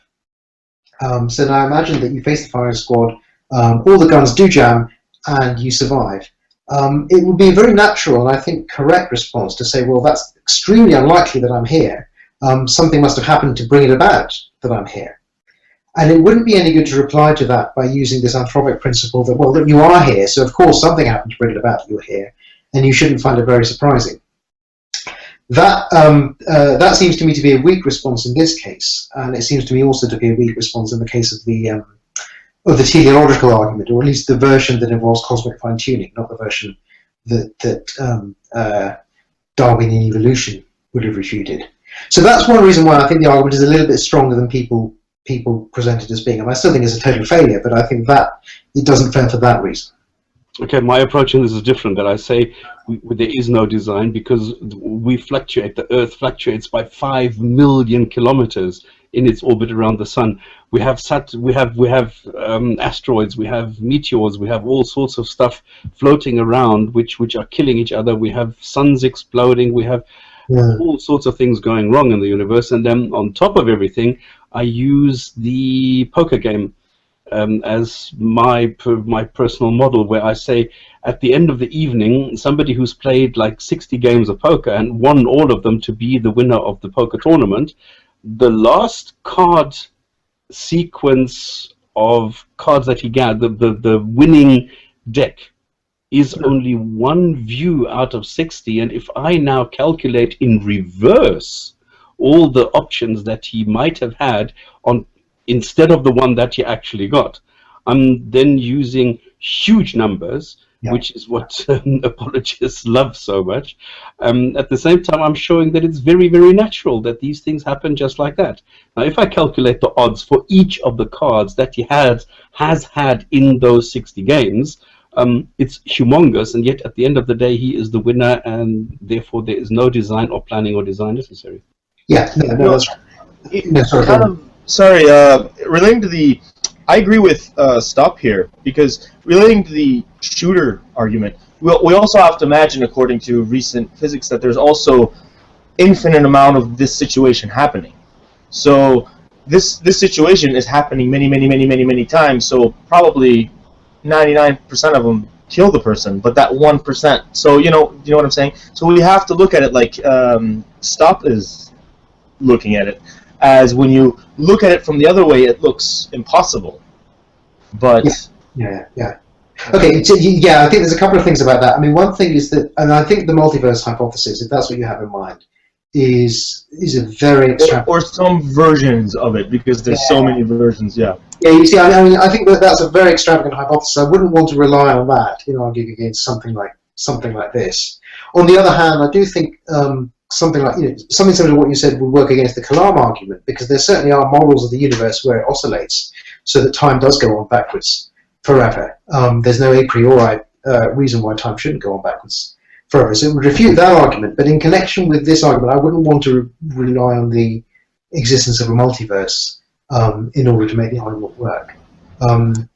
So now imagine that you face the firing squad, all the guns do jam, and you survive. It would be a very natural and I think correct response to say, well, that's extremely unlikely that I'm here. Something must have happened to bring it about that I'm here. And it wouldn't be any good to reply to that by using this anthropic principle that, well, that you are here, so of course something happened to bring it about that you're here, and you shouldn't find it very surprising. That seems to me to be a weak response in this case, and it seems to me also to be a weak response in the case of the teleological argument, or at least the version that involves cosmic fine-tuning, not the version that Darwinian evolution would have refuted. So that's one reason why I think the argument is a little bit stronger than people present it as being. And I still think it's a total failure, but I think that it doesn't fail for that reason. Okay, my approach in this is different, that I say there is no design because we fluctuate, the Earth fluctuates by 5 million kilometers in its orbit around the sun. We have asteroids, we have meteors, we have all sorts of stuff floating around which are killing each other. We have suns exploding. We have all sorts of things going wrong in the universe. And then on top of everything, I use the poker game as my personal model, where I say at the end of the evening, somebody who's played like 60 games of poker and won all of them to be the winner of the poker tournament, the last card sequence of cards that he got, the winning deck, is only one view out of 60. And if I now calculate in reverse all the options that he might have had on instead of the one that he actually got, I'm then using huge numbers, which is what apologists love so much. At the same time, I'm showing that it's very, very natural that these things happen just like that. Now, if I calculate the odds for each of the cards that he has had in those 60 games, it's humongous, and yet at the end of the day, he is the winner, and therefore there is no design or planning or design necessary. Yeah, no, that's right. Sorry, relating to the, I agree with Stop here, because relating to the shooter argument, we also have to imagine, according to recent physics, that there's also infinite amount of this situation happening. So this situation is happening many times, so probably 99% of them kill the person, but that 1%. So you know what I'm saying? So we have to look at it like Stop is looking at it, as when you look at it from the other way, it looks impossible. But yeah. Okay, so, I think there's a couple of things about that. I mean, one thing is that, and I think the multiverse hypothesis, if that's what you have in mind, is a very extravagant, or some versions of it, because there's so many versions. Yeah, you see, I mean, I think that's a very extravagant hypothesis. I wouldn't want to rely on that, arguing against something like this. On the other hand, I do think something similar to what you said would work against the Kalam argument, because there certainly are models of the universe where it oscillates, so that time does go on backwards forever. There's no a priori reason why time shouldn't go on backwards forever. So it would refute that argument, but in connection with this argument, I wouldn't want to rely on the existence of a multiverse in order to make the argument work. I mean,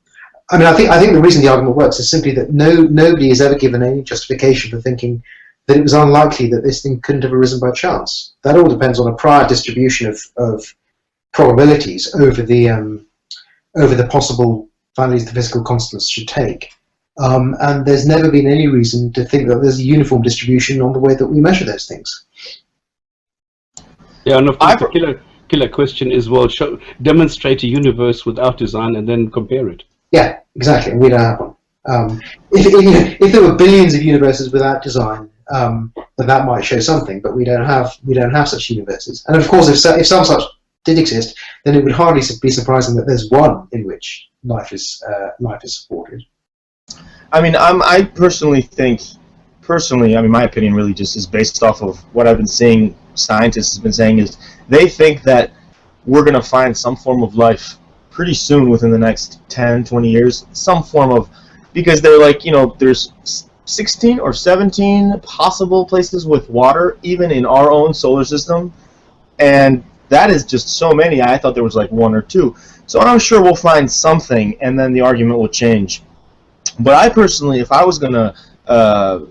I think the reason the argument works is simply that nobody has ever given any justification for thinking that it was unlikely that this thing couldn't have arisen by chance. That all depends on a prior distribution of probabilities over the possible values the physical constants should take. And there's never been any reason to think that there's a uniform distribution on the way that we measure those things. Yeah, and of course the killer question is, well, demonstrate a universe without design and then compare it. Yeah, exactly. We don't have one. If there were billions of universes without design, then that might show something, but we don't have such universes. And of course, if some such did exist, then it would hardly be surprising that there's one in which life is supported. I mean, I personally think, my opinion really just is based off of what I've been seeing. Scientists have been saying is they think that we're going to find some form of life pretty soon, within the next 10, 20 years, some form of, because they're like, there's 16 or 17 possible places with water, even in our own solar system, and that is just so many. I thought there was like 1 or 2. So I'm sure we'll find something, and then the argument will change. But I personally, if I was going to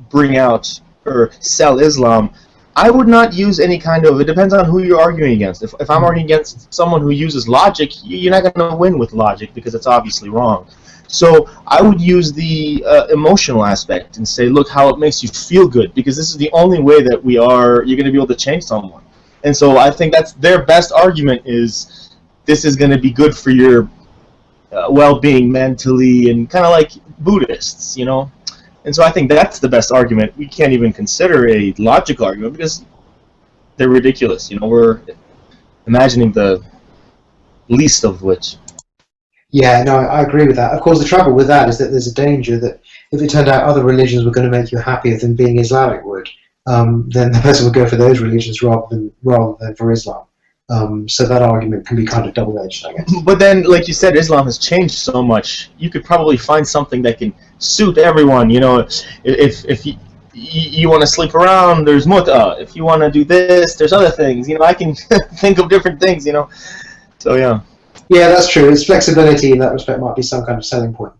bring out or sell Islam, I would not use any kind of, it depends on who you're arguing against. If I'm arguing against someone who uses logic, you're not going to win with logic because it's obviously wrong. So I would use the emotional aspect and say, look how it makes you feel good, because this is the only way that you're going to be able to change someone. And so I think that's their best argument, is this is going to be good for your well-being mentally, and kind of like Buddhists, And so I think that's the best argument. We can't even consider a logical argument because they're ridiculous. We're imagining the least of which. Yeah, no, I agree with that. Of course, the trouble with that is that there's a danger that if it turned out other religions were going to make you happier than being Islamic would, then the person would go for those religions rather than for Islam. So that argument can be kind of double-edged, I guess. But then, like you said, Islam has changed so much. You could probably find something that can suit everyone. If you want to sleep around, there's mut'ah. If you want to do this, there's other things. You know, I can think of different things. You know, so yeah. Yeah, that's true. Its flexibility in that respect might be some kind of selling point.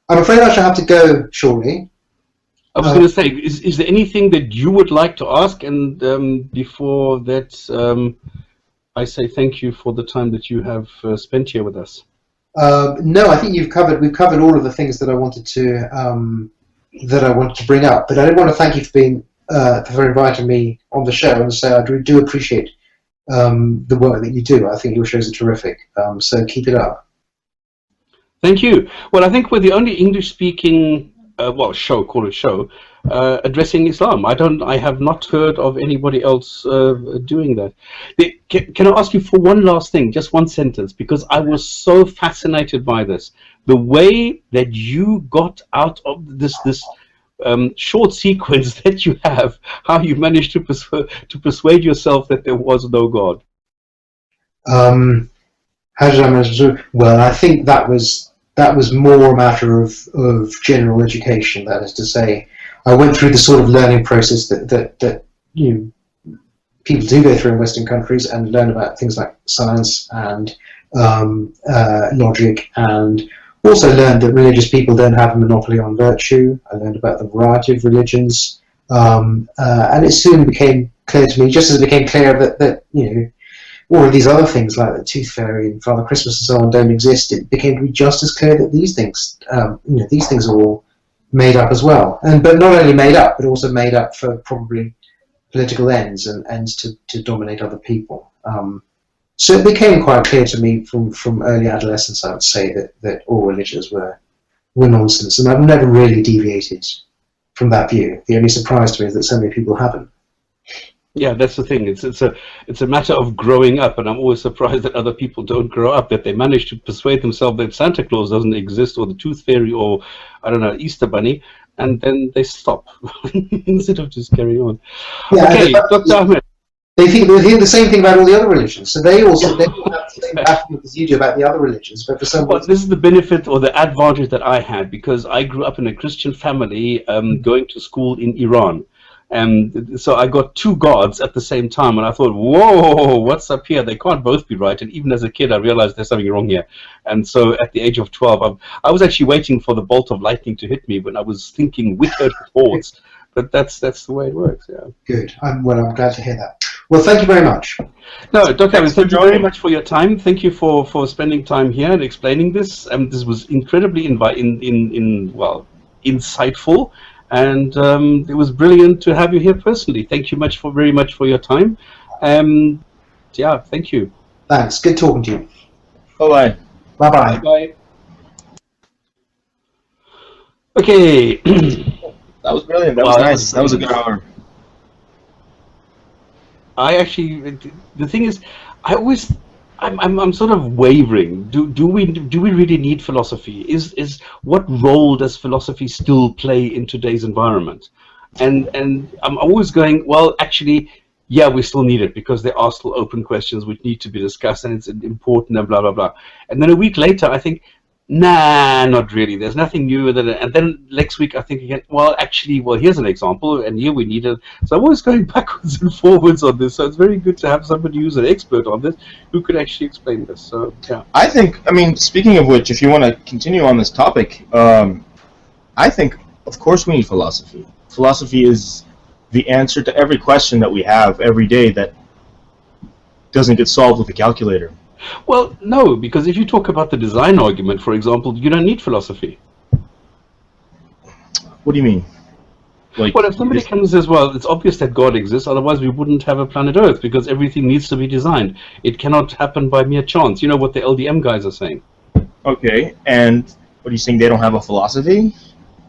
I'm afraid I shall have to go shortly. I was going to say, is there anything that you would like to ask? And before that, I say thank you for the time that you have spent here with us. No, I think we've covered all of the things that I wanted to bring up. But I did want to thank you for inviting me on the show, and say I do appreciate the work that you do. I think your shows are terrific. So keep it up. Thank you. Well, I think we're the only English-speaking call it show, addressing Islam. I have not heard of anybody else doing that. Can I ask you for one last thing, just one sentence, because I was so fascinated by this. The way that you got out of this short sequence that you have, how you managed to persuade yourself that there was no God. How did I manage to do it? Well, I think that was more a matter of general education. That is to say, I went through the sort of learning process that people do go through in Western countries, and learn about things like science and logic, and also learned that religious people don't have a monopoly on virtue. I learned about the variety of religions, and it soon became clear to me, just as it became clear that all of these other things like the Tooth Fairy and Father Christmas and so on don't exist. It became to be just as clear that these things, these things are all made up as well, but not only made up, but also made up for probably political ends and ends to dominate other people. So it became quite clear to me from early adolescence, I would say, that all religions were nonsense, and I've never really deviated from that view. The only surprise to me is that so many people haven't. Yeah, that's the thing. It's a matter of growing up, and I'm always surprised that other people don't grow up, that they manage to persuade themselves that Santa Claus doesn't exist, or the Tooth Fairy, or I don't know, Easter Bunny, and then they stop instead of just carry on. Yeah, okay, Dr. Ahmed. They think the same thing about all the other religions, so they have the same attitude as you do about the other religions, but for some reason. This is the benefit or the advantage that I had, because I grew up in a Christian family, going to school in Iran. And so I got two gods at the same time, and I thought, whoa, what's up here? They can't both be right. And even as a kid, I realized there's something wrong here. And so at the age of 12, I was actually waiting for the bolt of lightning to hit me when I was thinking wicked thoughts. But that's the way it works, yeah. Good. I'm glad to hear that. Well, thank you very much. No, Dr. Ahmed, thank you very much for your time. Thank you for spending time here and explaining this. This was incredibly insightful. And it was brilliant to have you here personally. Thank you very much for your time. Yeah, thank you. Thanks. Good talking to you. Bye-bye. Bye-bye. Bye. Okay. That was brilliant. That was nice. That was a good hour. The thing is, I'm sort of wavering. Do we really need philosophy? Is what role does philosophy still play in today's environment? And I'm always going, well, actually, yeah, we still need it, because there are still open questions which need to be discussed, and it's important, and blah blah blah. And then a week later, I think, nah, not really. There's nothing new. And then next week, I think again, well, actually, here's an example, and here we need it. So I'm always going backwards and forwards on this. So it's very good to have somebody who's an expert on this, who could actually explain this. So, yeah. I think, speaking of which, if you want to continue on this topic, I think, of course, we need philosophy. Philosophy is the answer to every question that we have every day that doesn't get solved with a calculator. Well, no, because if you talk about the design argument, for example, you don't need philosophy. What do you mean? Like, well, if somebody comes and says, well, it's obvious that God exists, otherwise we wouldn't have a planet Earth, because everything needs to be designed. It cannot happen by mere chance. You know what the LDM guys are saying. Okay, and what are you saying, they don't have a philosophy?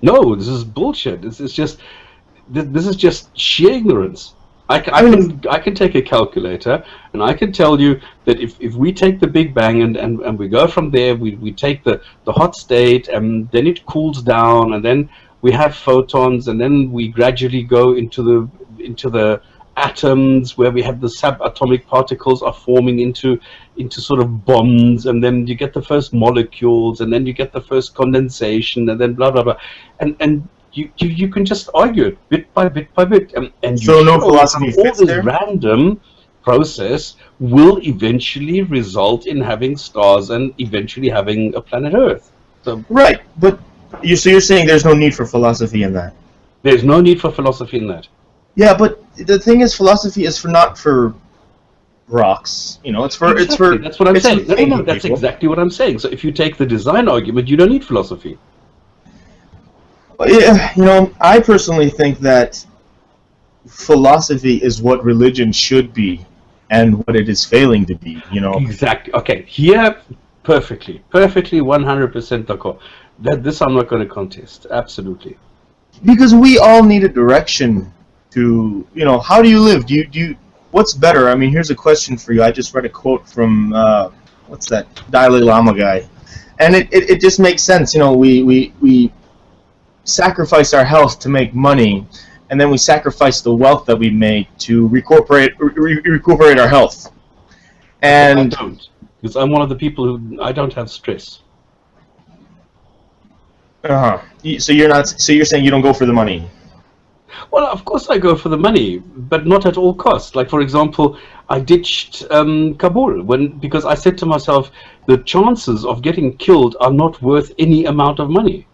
No, this is bullshit. This is just sheer ignorance. I can take a calculator, and I can tell you that if we take the Big Bang and we go from there, we take the hot state, and then it cools down, and then we have photons, and then we gradually go into the atoms, where we have the subatomic particles are forming into sort of bonds, and then you get the first molecules, and then you get the first condensation, and then blah blah blah, and You can just argue it bit by bit by bit, and So you no show philosophy how all fits this there? random process will eventually result in having stars and eventually having a planet Earth. So Right, but so you're saying there's no need for philosophy in that? there's no need for philosophy in that. Yeah, but the thing is, philosophy is not for rocks. You know, it's for Exactly, that's what I'm it's for saying. No, thinking that's people. exactly what I'm saying. So if you take the design argument, you don't need philosophy. Yeah, you know, I personally think that philosophy is what religion should be, and what it is failing to be. You know, Exactly. Okay, here, perfectly, 100% d'accord. This I'm not going to contest. Absolutely. because we all need a direction to, you know, how do you live? Do you what's better? I mean, here's a question for you. I just read a quote from what's that Dalai Lama guy, and it just makes sense. You know, we sacrifice our health to make money, and then we sacrifice the wealth that we made to recuperate our health. And I don't, because I'm one of the people who I don't have stress. so you're not. So you're saying you don't go for the money? Well, of course I go for the money, but not at all costs. Like, for example, I ditched Kabul because I said to myself, the chances of getting killed are not worth any amount of money,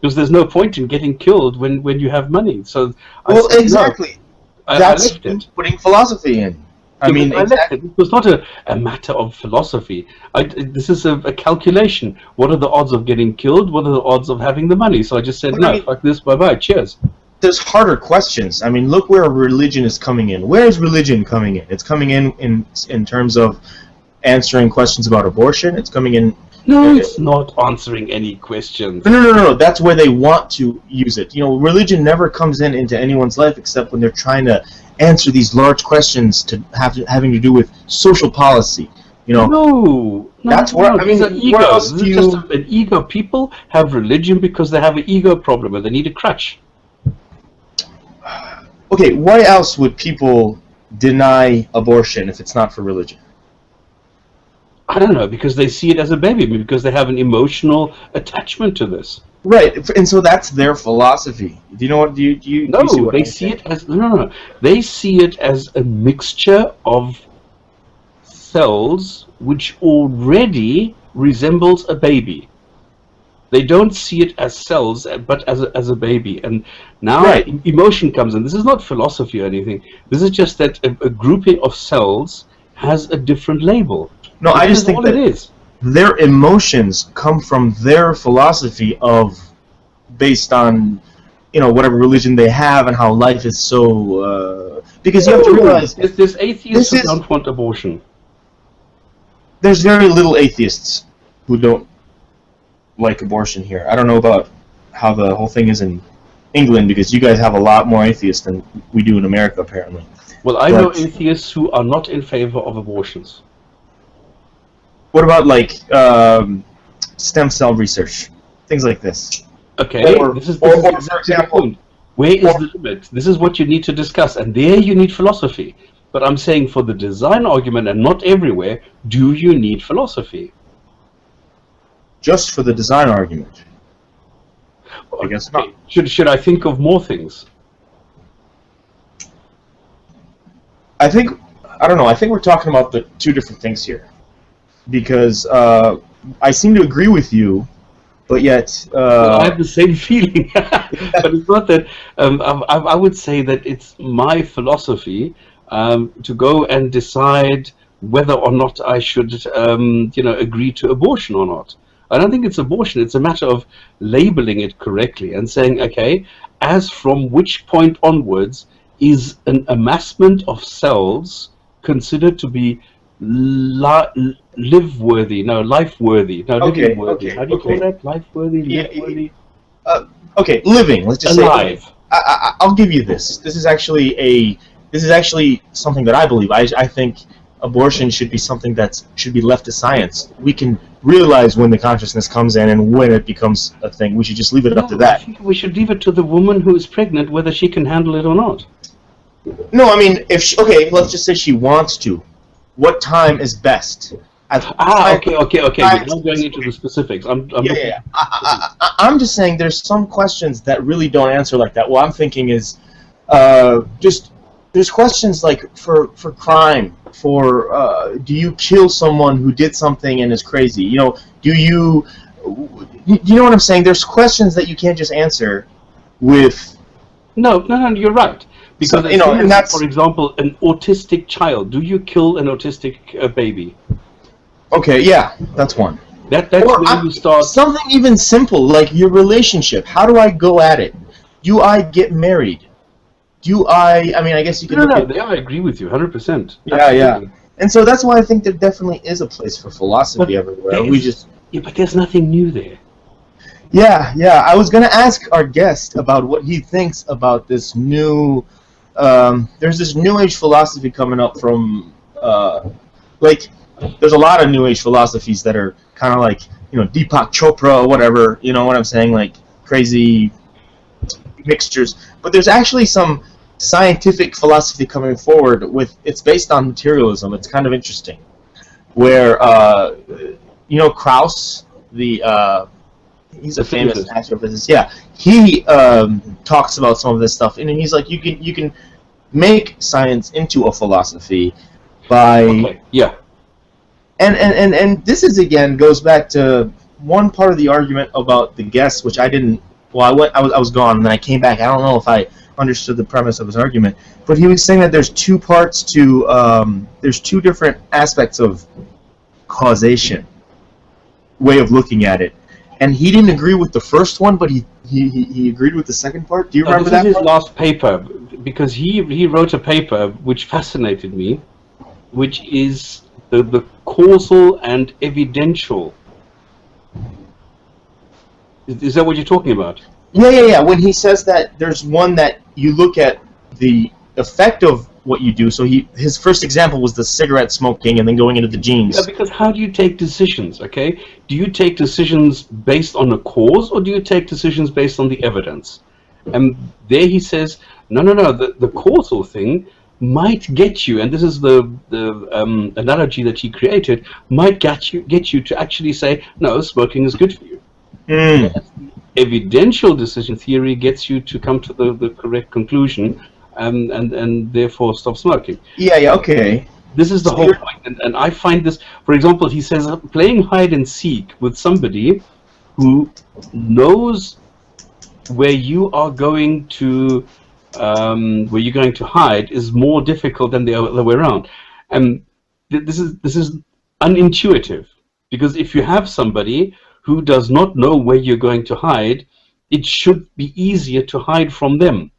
because there's no point in getting killed when you have money. So Well, I said, exactly. no, I That's left it. putting philosophy in. I mean, I left exactly. it. It was not a matter of philosophy. This is a calculation. What are the odds of getting killed? What are the odds of having the money? So I just said, But no, I mean- fuck this, bye-bye, cheers. There's harder questions. I mean, look where religion is coming in. Where is religion coming in? It's coming in terms of answering questions about abortion. It's coming in. No, it's not answering any questions. No. That's where they want to use it. You know, religion never comes into anyone's life except when they're trying to answer these large questions having to do with social policy. You know, No, That's where- I mean, it's an where ego. else This do is you- just an ego. People have religion because they have an ego problem and they need a crutch. okay, why else would people deny abortion if it's not for religion? I don't know, because they see it as a baby, because they have an emotional attachment to this. Right, and so that's their philosophy. Do you know what? Do you No, see what they I'm see saying? it as no. They see it as a mixture of cells which already resembles a baby. They don't see it as cells, but as a baby. And now Right. emotion comes in. This is not philosophy or anything. This is just that a grouping of cells has a different label. No, I This just is think all that it is. their emotions come from their philosophy of based on, you know, whatever religion they have and how life is so. Because you have to realize There's atheists who this is- don't want abortion. there's very little atheists who don't like abortion here. I don't know about how the whole thing is in England, because you guys have a lot more atheists than we do in America, apparently. Well, I know But- atheists who are not in favor of abortions. What about like stem cell research, things like this? Okay, Or- this is or exactly for the example- point. Where is the limit? This is what you need to discuss, and there you need philosophy. But I'm saying for the design argument, and not everywhere, do you need philosophy? Just for the design argument. I guess not. Should I think of more things? I think, I don't know, I think we're talking about the two different things here. Because I seem to agree with you, but yet... Well, I have the same feeling, but it's not that. I would say that it's my philosophy to go and decide whether or not I should, agree to abortion or not. I don't think it's abortion. It's a matter of labeling it correctly and saying, okay, as from which point onwards is an amassment of cells considered to be life-worthy, living-worthy. How do you call that? Life-worthy, live-worthy? Okay, living, let's just Alive. say... I'll give you this. This is actually something that I believe. I think abortion should be something that should be left to science. We can realize when the consciousness comes in and when it becomes a thing. We should just leave it up to I that. think we should leave it to the woman who is pregnant whether she can handle it or not. No, I mean, if she, okay, let's just say she wants to. What time is best? Okay. We're now going into the specifics. I'm just saying there's some questions that really don't answer like that. What I'm thinking is there's questions like for crime, for do you kill someone who did something and is crazy? You know, you know what I'm saying? There's questions that you can't just answer with. No, you're right. Because so, you know, and that's, for example, an autistic child. Do you kill an autistic baby? Okay, yeah, that's one. That's where you start. Something even simple, like your relationship. How do I go at it? Do I get married? I mean, I guess you can look at... I agree with you, 100%. Yeah. And so that's why I think there definitely is a place for philosophy everywhere. But there's nothing new there. Yeah. I was going to ask our guest about what he thinks about this new... there's this New Age philosophy coming up from... there's a lot of New Age philosophies that are kind of like, you know, Deepak Chopra or whatever, you know what I'm saying, like crazy mixtures. But there's actually some scientific philosophy coming forward it's based on materialism. It's kind of interesting. Where, you know, Krauss, he's a famous astrophysicist. Yeah, he talks about some of this stuff, and he's like, you can make science into a philosophy by... Okay. Yeah. And this is again goes back to one part of the argument about the guests, which I didn't. Well, I was gone, and then I came back. I don't know if I understood the premise of his argument, but he was saying that there's two parts to there's two different aspects of causation, way of looking at it, and he didn't agree with the first one, but he agreed with the second part. Do you remember that? This is his last paper, because he wrote a paper which fascinated me, which is the causal and evidential. Is that what you're talking about? Yeah. When he says that there's one that you look at the effect of what you do. So his first example was the cigarette smoking and then going into the jeans. Yeah, because how do you take decisions, okay? Do you take decisions based on a cause, or do you take decisions based on the evidence? And there he says, no, the causal thing might get you, and this is the analogy that he created, might get you to actually say, no, smoking is good for you. Evidential decision theory gets you to come to the correct conclusion, and therefore stop smoking. Yeah, okay. This is the whole point, and I find this, for example, he says playing hide and seek with somebody who knows where you are going to hide is more difficult than the other way around, and this is unintuitive, because if you have somebody who does not know where you're going to hide, it should be easier to hide from them.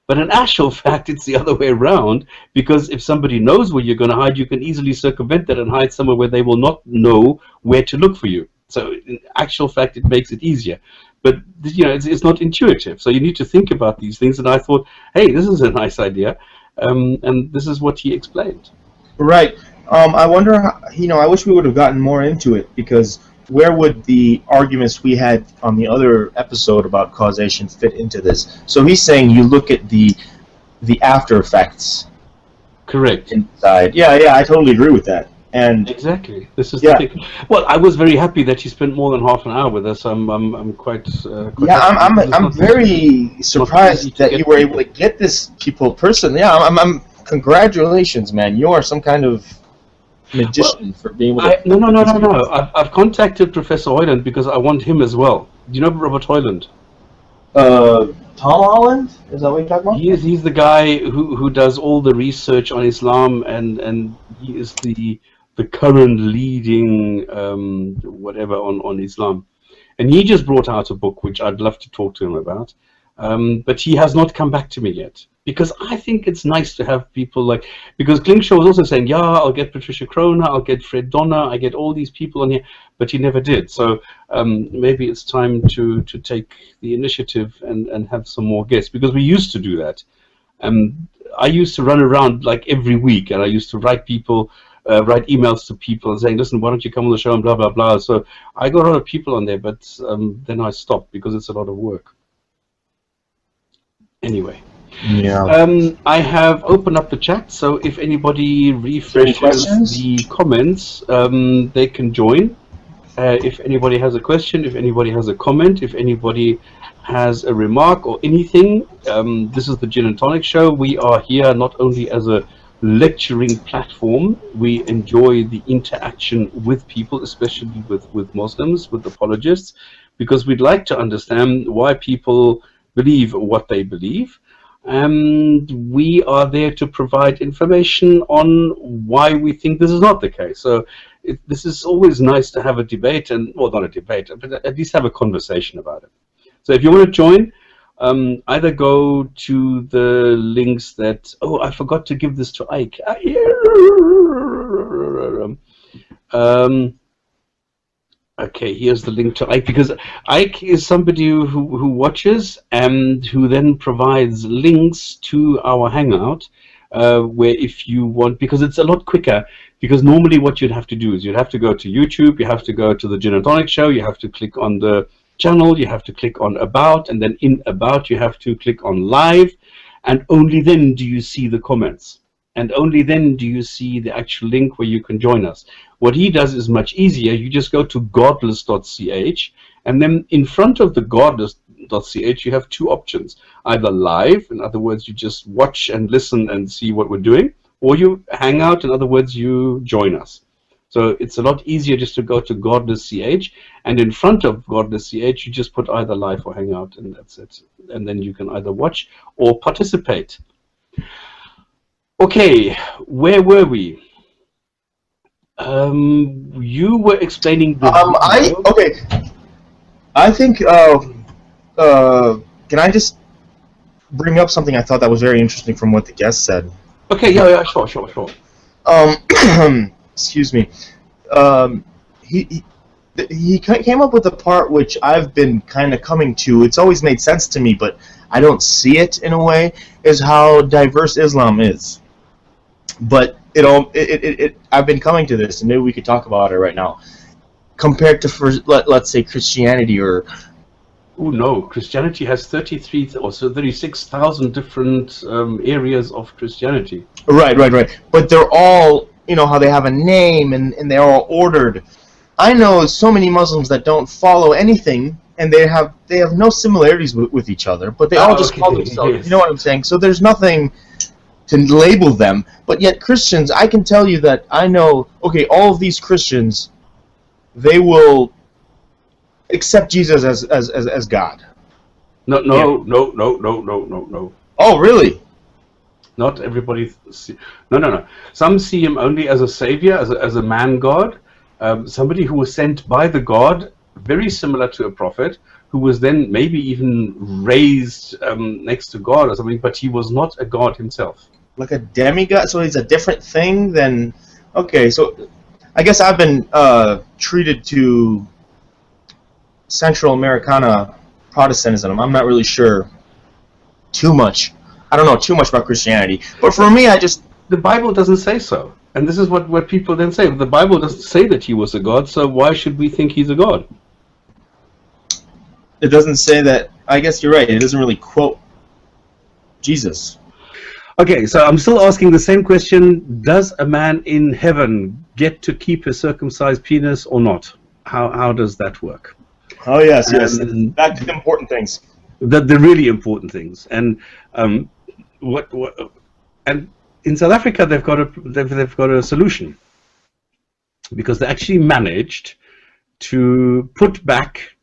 But in actual fact, it's the other way around, because if somebody knows where you're going to hide, you can easily circumvent that and hide somewhere where they will not know where to look for you. So in actual fact, it makes it easier. But you know, it's not intuitive. So you need to think about these things. And I thought, hey, this is a nice idea, and this is what he explained. Right. I wonder how, I wish we would have gotten more into it, because where would the arguments we had on the other episode about causation fit into this? So he's saying you look at the after effects. Correct. Inside. Yeah, I totally agree with that. And exactly, this is the thing. Well, I was very happy that you spent more than half an hour with us. I'm quite I'm very surprised that you were able to get this people person. Yeah, I'm congratulations, man. You are some kind of magician for being able to... No. I've contacted Professor Hoyland because I want him as well. Do you know Robert Hoyland? Tom Holland? Is that what you're talking about? He's the guy who does all the research on Islam, and he is the current leading whatever on Islam. And he just brought out a book which I'd love to talk to him about. But he has not come back to me yet, because I think it's nice to have people like, because Klingshaw was also saying, yeah, I'll get Patricia Kroner, I'll get Fred Donner, I get all these people on here, but he never did. So maybe it's time to take the initiative and have some more guests, because we used to do that. I used to run around like every week, and I used to write emails to people and saying, listen, why don't you come on the show, and blah, blah, blah. So I got a lot of people on there, but then I stopped because it's a lot of work. Anyway, Yeah. I have opened up the chat, so if anybody refreshes the comments, they can join. If anybody has a question, if anybody has a comment, if anybody has a remark or anything, this is the Gin and Tonic Show. We are here not only as a lecturing platform, we enjoy the interaction with people, especially with Muslims, with apologists, because we'd like to understand why people believe what they believe. And we are there to provide information on why we think this is not the case. So this is always nice to have a debate, and well, not a debate, but at least have a conversation about it. So if you want to join, either go to the links that, oh, I forgot to give this to Ike. Okay, here's the link to Ike, because Ike is somebody who watches and who then provides links to our Hangout, where if you want, because it's a lot quicker, because normally what you'd have to do is you'd have to go to YouTube, you have to go to the Gin and Tonic Show, you have to click on the channel, you have to click on About, and then in About you have to click on Live, and only then do you see the comments. And only then do you see the actual link where you can join us. What he does is much easier. You just go to godless.ch, and then in front of the godless.ch you have two options. Either live, in other words, you just watch and listen and see what we're doing, or you hang out, in other words, you join us. So it's a lot easier just to go to godless.ch, and in front of godless.ch you just put either live or hangout, and that's it. And then you can either watch or participate. Okay, where were we? You were explaining the okay. I think can I just bring up something I thought that was very interesting from what the guest said? Okay, yeah, sure. Excuse me. He came up with a part which I've been kind of coming to. It's always made sense to me, but I don't see it in a way, is how diverse Islam is. But I've been coming to this, and maybe we could talk about it right now. Compared to, let's say, Christianity or... Oh no, Christianity has 33 or so 36,000 different areas of Christianity. Right. But they're all, you know, how they have a name and they're all ordered. I know so many Muslims that don't follow anything, and they have no similarities with each other, but they all just call themselves. Yes. You know what I'm saying? So there's nothing to label them, but yet Christians, I can tell you that I know, okay, all of these Christians, they will accept Jesus as God. No. Oh, really? Not everybody. No. Some see him only as a savior, as a man God, somebody who was sent by the God, very similar to a prophet, who was then maybe even raised next to God or something, but he was not a God himself. Like a demigod? So he's a different thing than... Okay, so I guess I've been treated to Central Americana Protestantism. I'm not really sure too much. I don't know too much about Christianity. But for me, The Bible doesn't say so. And this is what people then say. The Bible doesn't say that he was a God, so why should we think he's a God? It doesn't say that. I guess you're right. It doesn't really quote Jesus. Okay, so I'm still asking the same question. Does a man in heaven get to keep a circumcised penis or not? How does that work? Oh, yes. Back to the important things. The really important things. And and in South Africa they've got a solution, because they actually managed to put back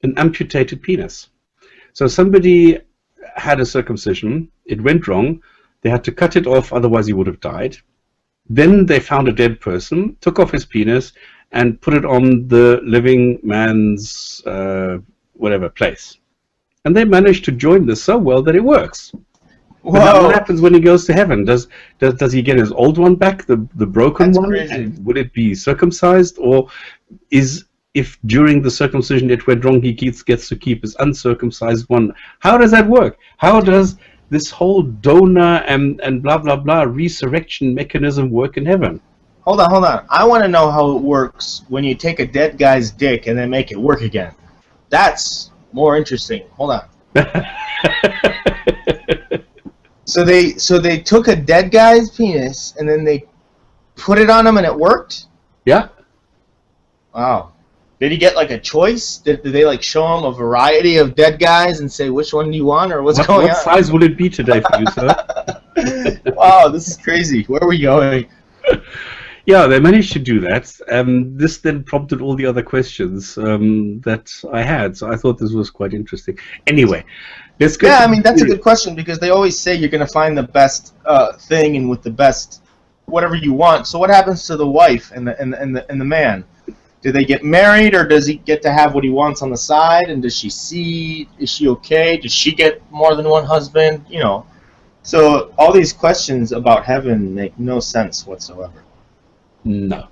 an amputated penis. So somebody had a circumcision, it went wrong, they had to cut it off, otherwise he would have died. Then they found a dead person, took off his penis, and put it on the living man's whatever place. And they managed to join this so well that it works. But now what happens when he goes to heaven? Does he get his old one back, the broken one? Crazy. And would it be circumcised, or if during the circumcision it went wrong, he gets to keep his uncircumcised one? How does that work? How does this whole donor and blah blah blah resurrection mechanism work in heaven? Hold on. I want to know how it works when you take a dead guy's dick and then make it work again. That's more interesting. Hold on. So they took a dead guy's penis and then they put it on him and it worked? Yeah. Wow. Did he get like a choice? Did they like show him a variety of dead guys and say which one do you want or what's going on? What size will it be today for you, sir? Wow, this is crazy. Where are we going? Yeah, they managed to do that. This then prompted all the other questions that I had, so I thought this was quite interesting. Anyway, let's go. Yeah, I mean, that's a good question because they always say you're going to find the best thing and with the best whatever you want. So what happens to the wife and the man? Do they get married, or does he get to have what he wants on the side? And does she see? Is she okay? Does she get more than one husband? You know, so all these questions about heaven make no sense whatsoever. No.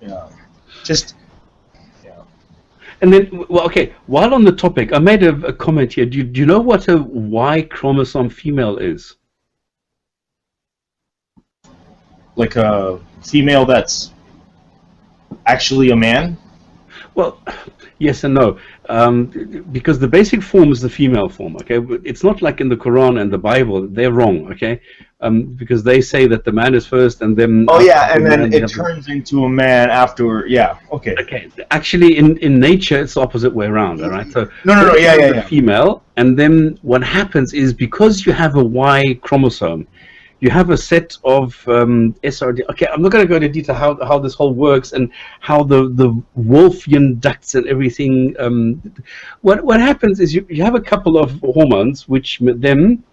Yeah. Just. Yeah. And then, well, okay. While on the topic, I made a comment here. Do you know what a Y chromosome female is? Like a female that's actually a man? Well, yes and no, because the basic form is the female form. Okay, it's not like in the Quran and the Bible. They're wrong. Okay, because they say that the man is first and then. Oh yeah, and then it turns into a man after. Yeah. Okay. Okay. Actually, in nature, it's the opposite way around. All right. So no. Yeah. Female, and then what happens is because you have a Y chromosome, you have a set of SRD. Okay, I'm not going to go into detail how this whole works and how the Wolffian ducts and everything. What happens is you have a couple of hormones which then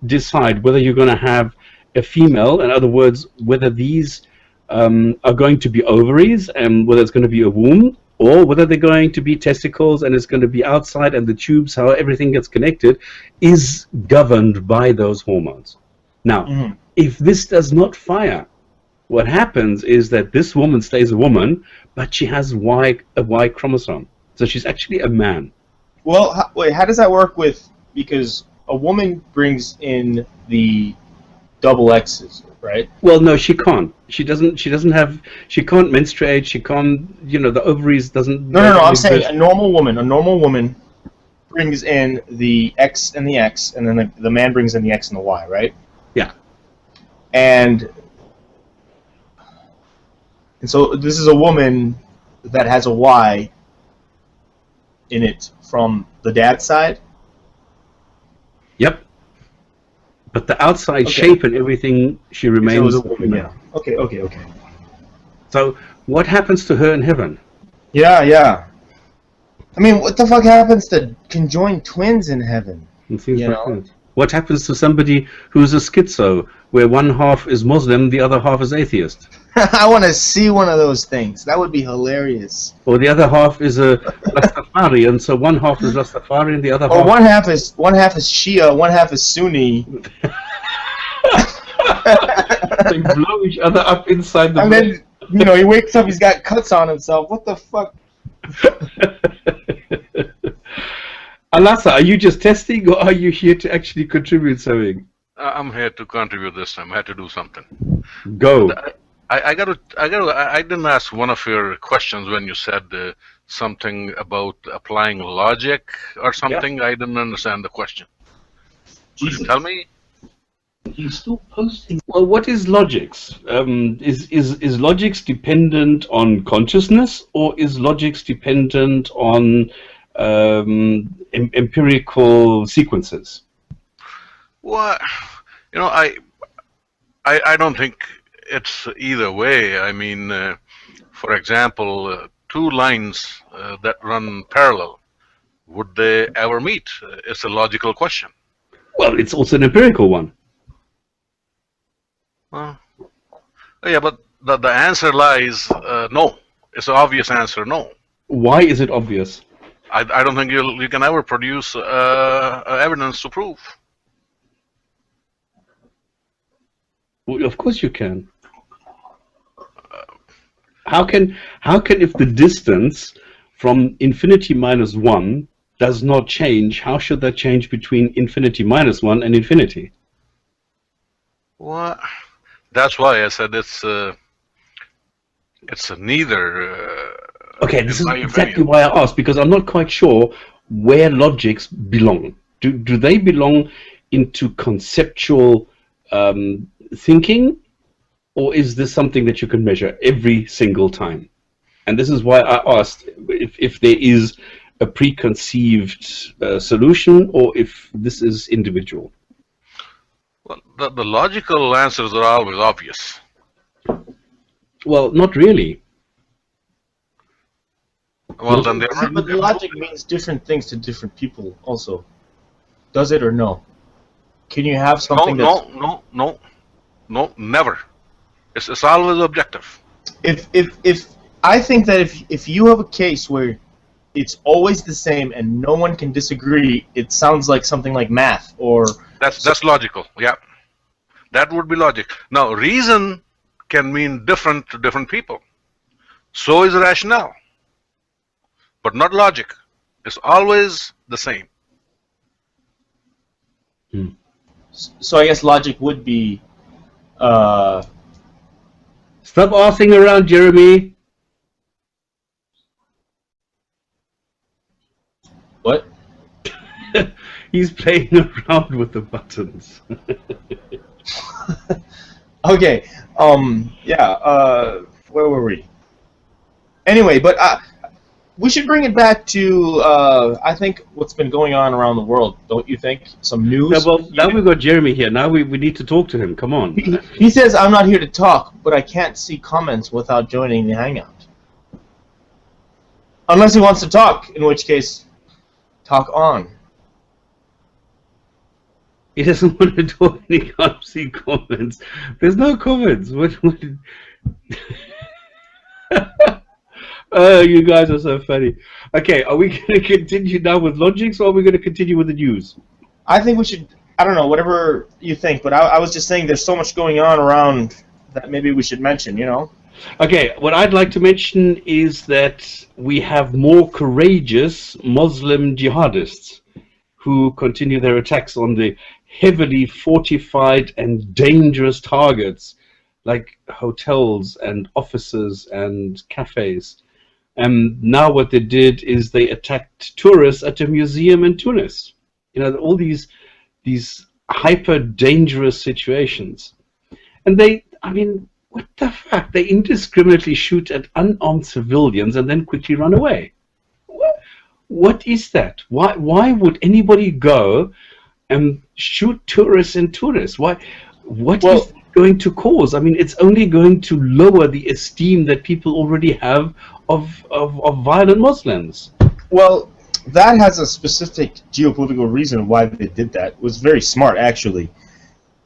decide whether you're going to have a female. In other words, whether these are going to be ovaries and whether it's going to be a womb, or whether they're going to be testicles and it's going to be outside, and the tubes, how everything gets connected, is governed by those hormones. Now, if this does not fire, what happens is that this woman stays a woman, but she has a Y chromosome. So she's actually a man. Well, wait, how does that work with, because a woman brings in the double X's, right? Well, no, she can't. She can't menstruate, she can't, the ovaries doesn't... No, I'm saying a normal woman brings in the X and the X, and then the man brings in the X and the Y, right? Yeah. And so this is a woman that has a Y in it from the dad's side? Yep. But the outside shape and everything, she remains a woman. Yeah. Okay. So what happens to her in heaven? Yeah. I mean, what the fuck happens to conjoined twins in heaven? And things like that. What happens to somebody who's a schizo, where one half is Muslim, the other half is atheist? I want to see one of those things. That would be hilarious. Or the other half is a Rastafari, and so one half is Rastafari and the other half... Or one half is Shia, one half is Sunni. They blow each other up inside the... And then, he wakes up, he's got cuts on himself. What the fuck? Alassa, are you just testing, or are you here to actually contribute something? I'm here to contribute this time. I had to do something. Go. I didn't ask one of your questions when you said something about applying logic or something. Yeah. I didn't understand the question. Could you tell me? He's still posting. Well, what is logics? Is logics dependent on consciousness, or is logics dependent on empirical sequences? Well, I don't think it's either way. I mean, for example, two lines that run parallel, would they ever meet? It's a logical question. Well, it's also an empirical one. Well, yeah, but the answer lies no. It's an obvious answer, no. Why is it obvious? I don't think you can ever produce evidence to prove. Well, of course you can. How can if the distance from infinity minus 1 does not change, how should that change between infinity minus 1 and infinity? Well, that's why I said it's neither. Okay, this is exactly why I asked, because I'm not quite sure where logics belong. Do they belong into conceptual thinking, or is this something that you can measure every single time? And this is why I asked if there is a preconceived solution, or if this is individual. Well, the logical answers are always obvious. Well, not really. Well, then but the logic means different things to different people also. Does it or no? Can you have something No, never. It's always objective. If I think that if you have a case where it's always the same and no one can disagree, it sounds like something like math or... That's logical, yeah. That would be logic. Now, reason can mean different to different people. So is rationale. But not logic. It's always the same. So I guess logic would be... Stop arsing around, Jeremy. What? He's playing around with the buttons. Okay. Yeah. Where were we? Anyway, but we should bring it back to I think what's been going on around the world. Don't you think? Some news. No, well, now we've got Jeremy here. Now we need to talk to him. Come on. He says I'm not here to talk, but I can't see comments without joining the hangout. Unless he wants to talk, in which case, talk on. He doesn't want to talk and he can't see comments. There's no comments. What Oh, you guys are so funny. Okay, are we going to continue now with logics, or are we going to continue with the news? I think we should, I don't know, whatever you think, but I was just saying there's so much going on around that maybe we should mention, you know? Okay, what I'd like to mention is that we have more courageous Muslim jihadists who continue their attacks on the heavily fortified and dangerous targets like hotels and offices and cafes. And now what they did is they attacked tourists at a museum in Tunis. You know, all these hyper dangerous situations. And they, I mean, what the fuck? They indiscriminately shoot at unarmed civilians and then quickly run away. What is that? Why would anybody go and shoot tourists in Tunis? What is it going to cause? I mean, it's only going to lower the esteem that people already have of violent Muslims. Well, that has a specific geopolitical reason why they did that. It was very smart, actually.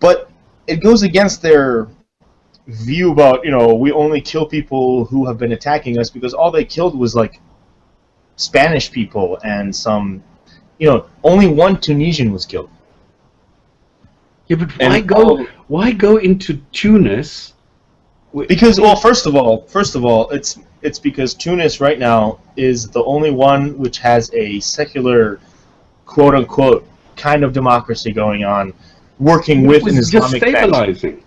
But it goes against their view about, you know, we only kill people who have been attacking us, because all they killed was, like, Spanish people and some, you know, only one Tunisian was killed. Yeah, but why go into Tunis? Because, well, first of all, it's because Tunis right now is the only one which has a secular, quote unquote, kind of democracy going on, working with an Islamic stabilizing.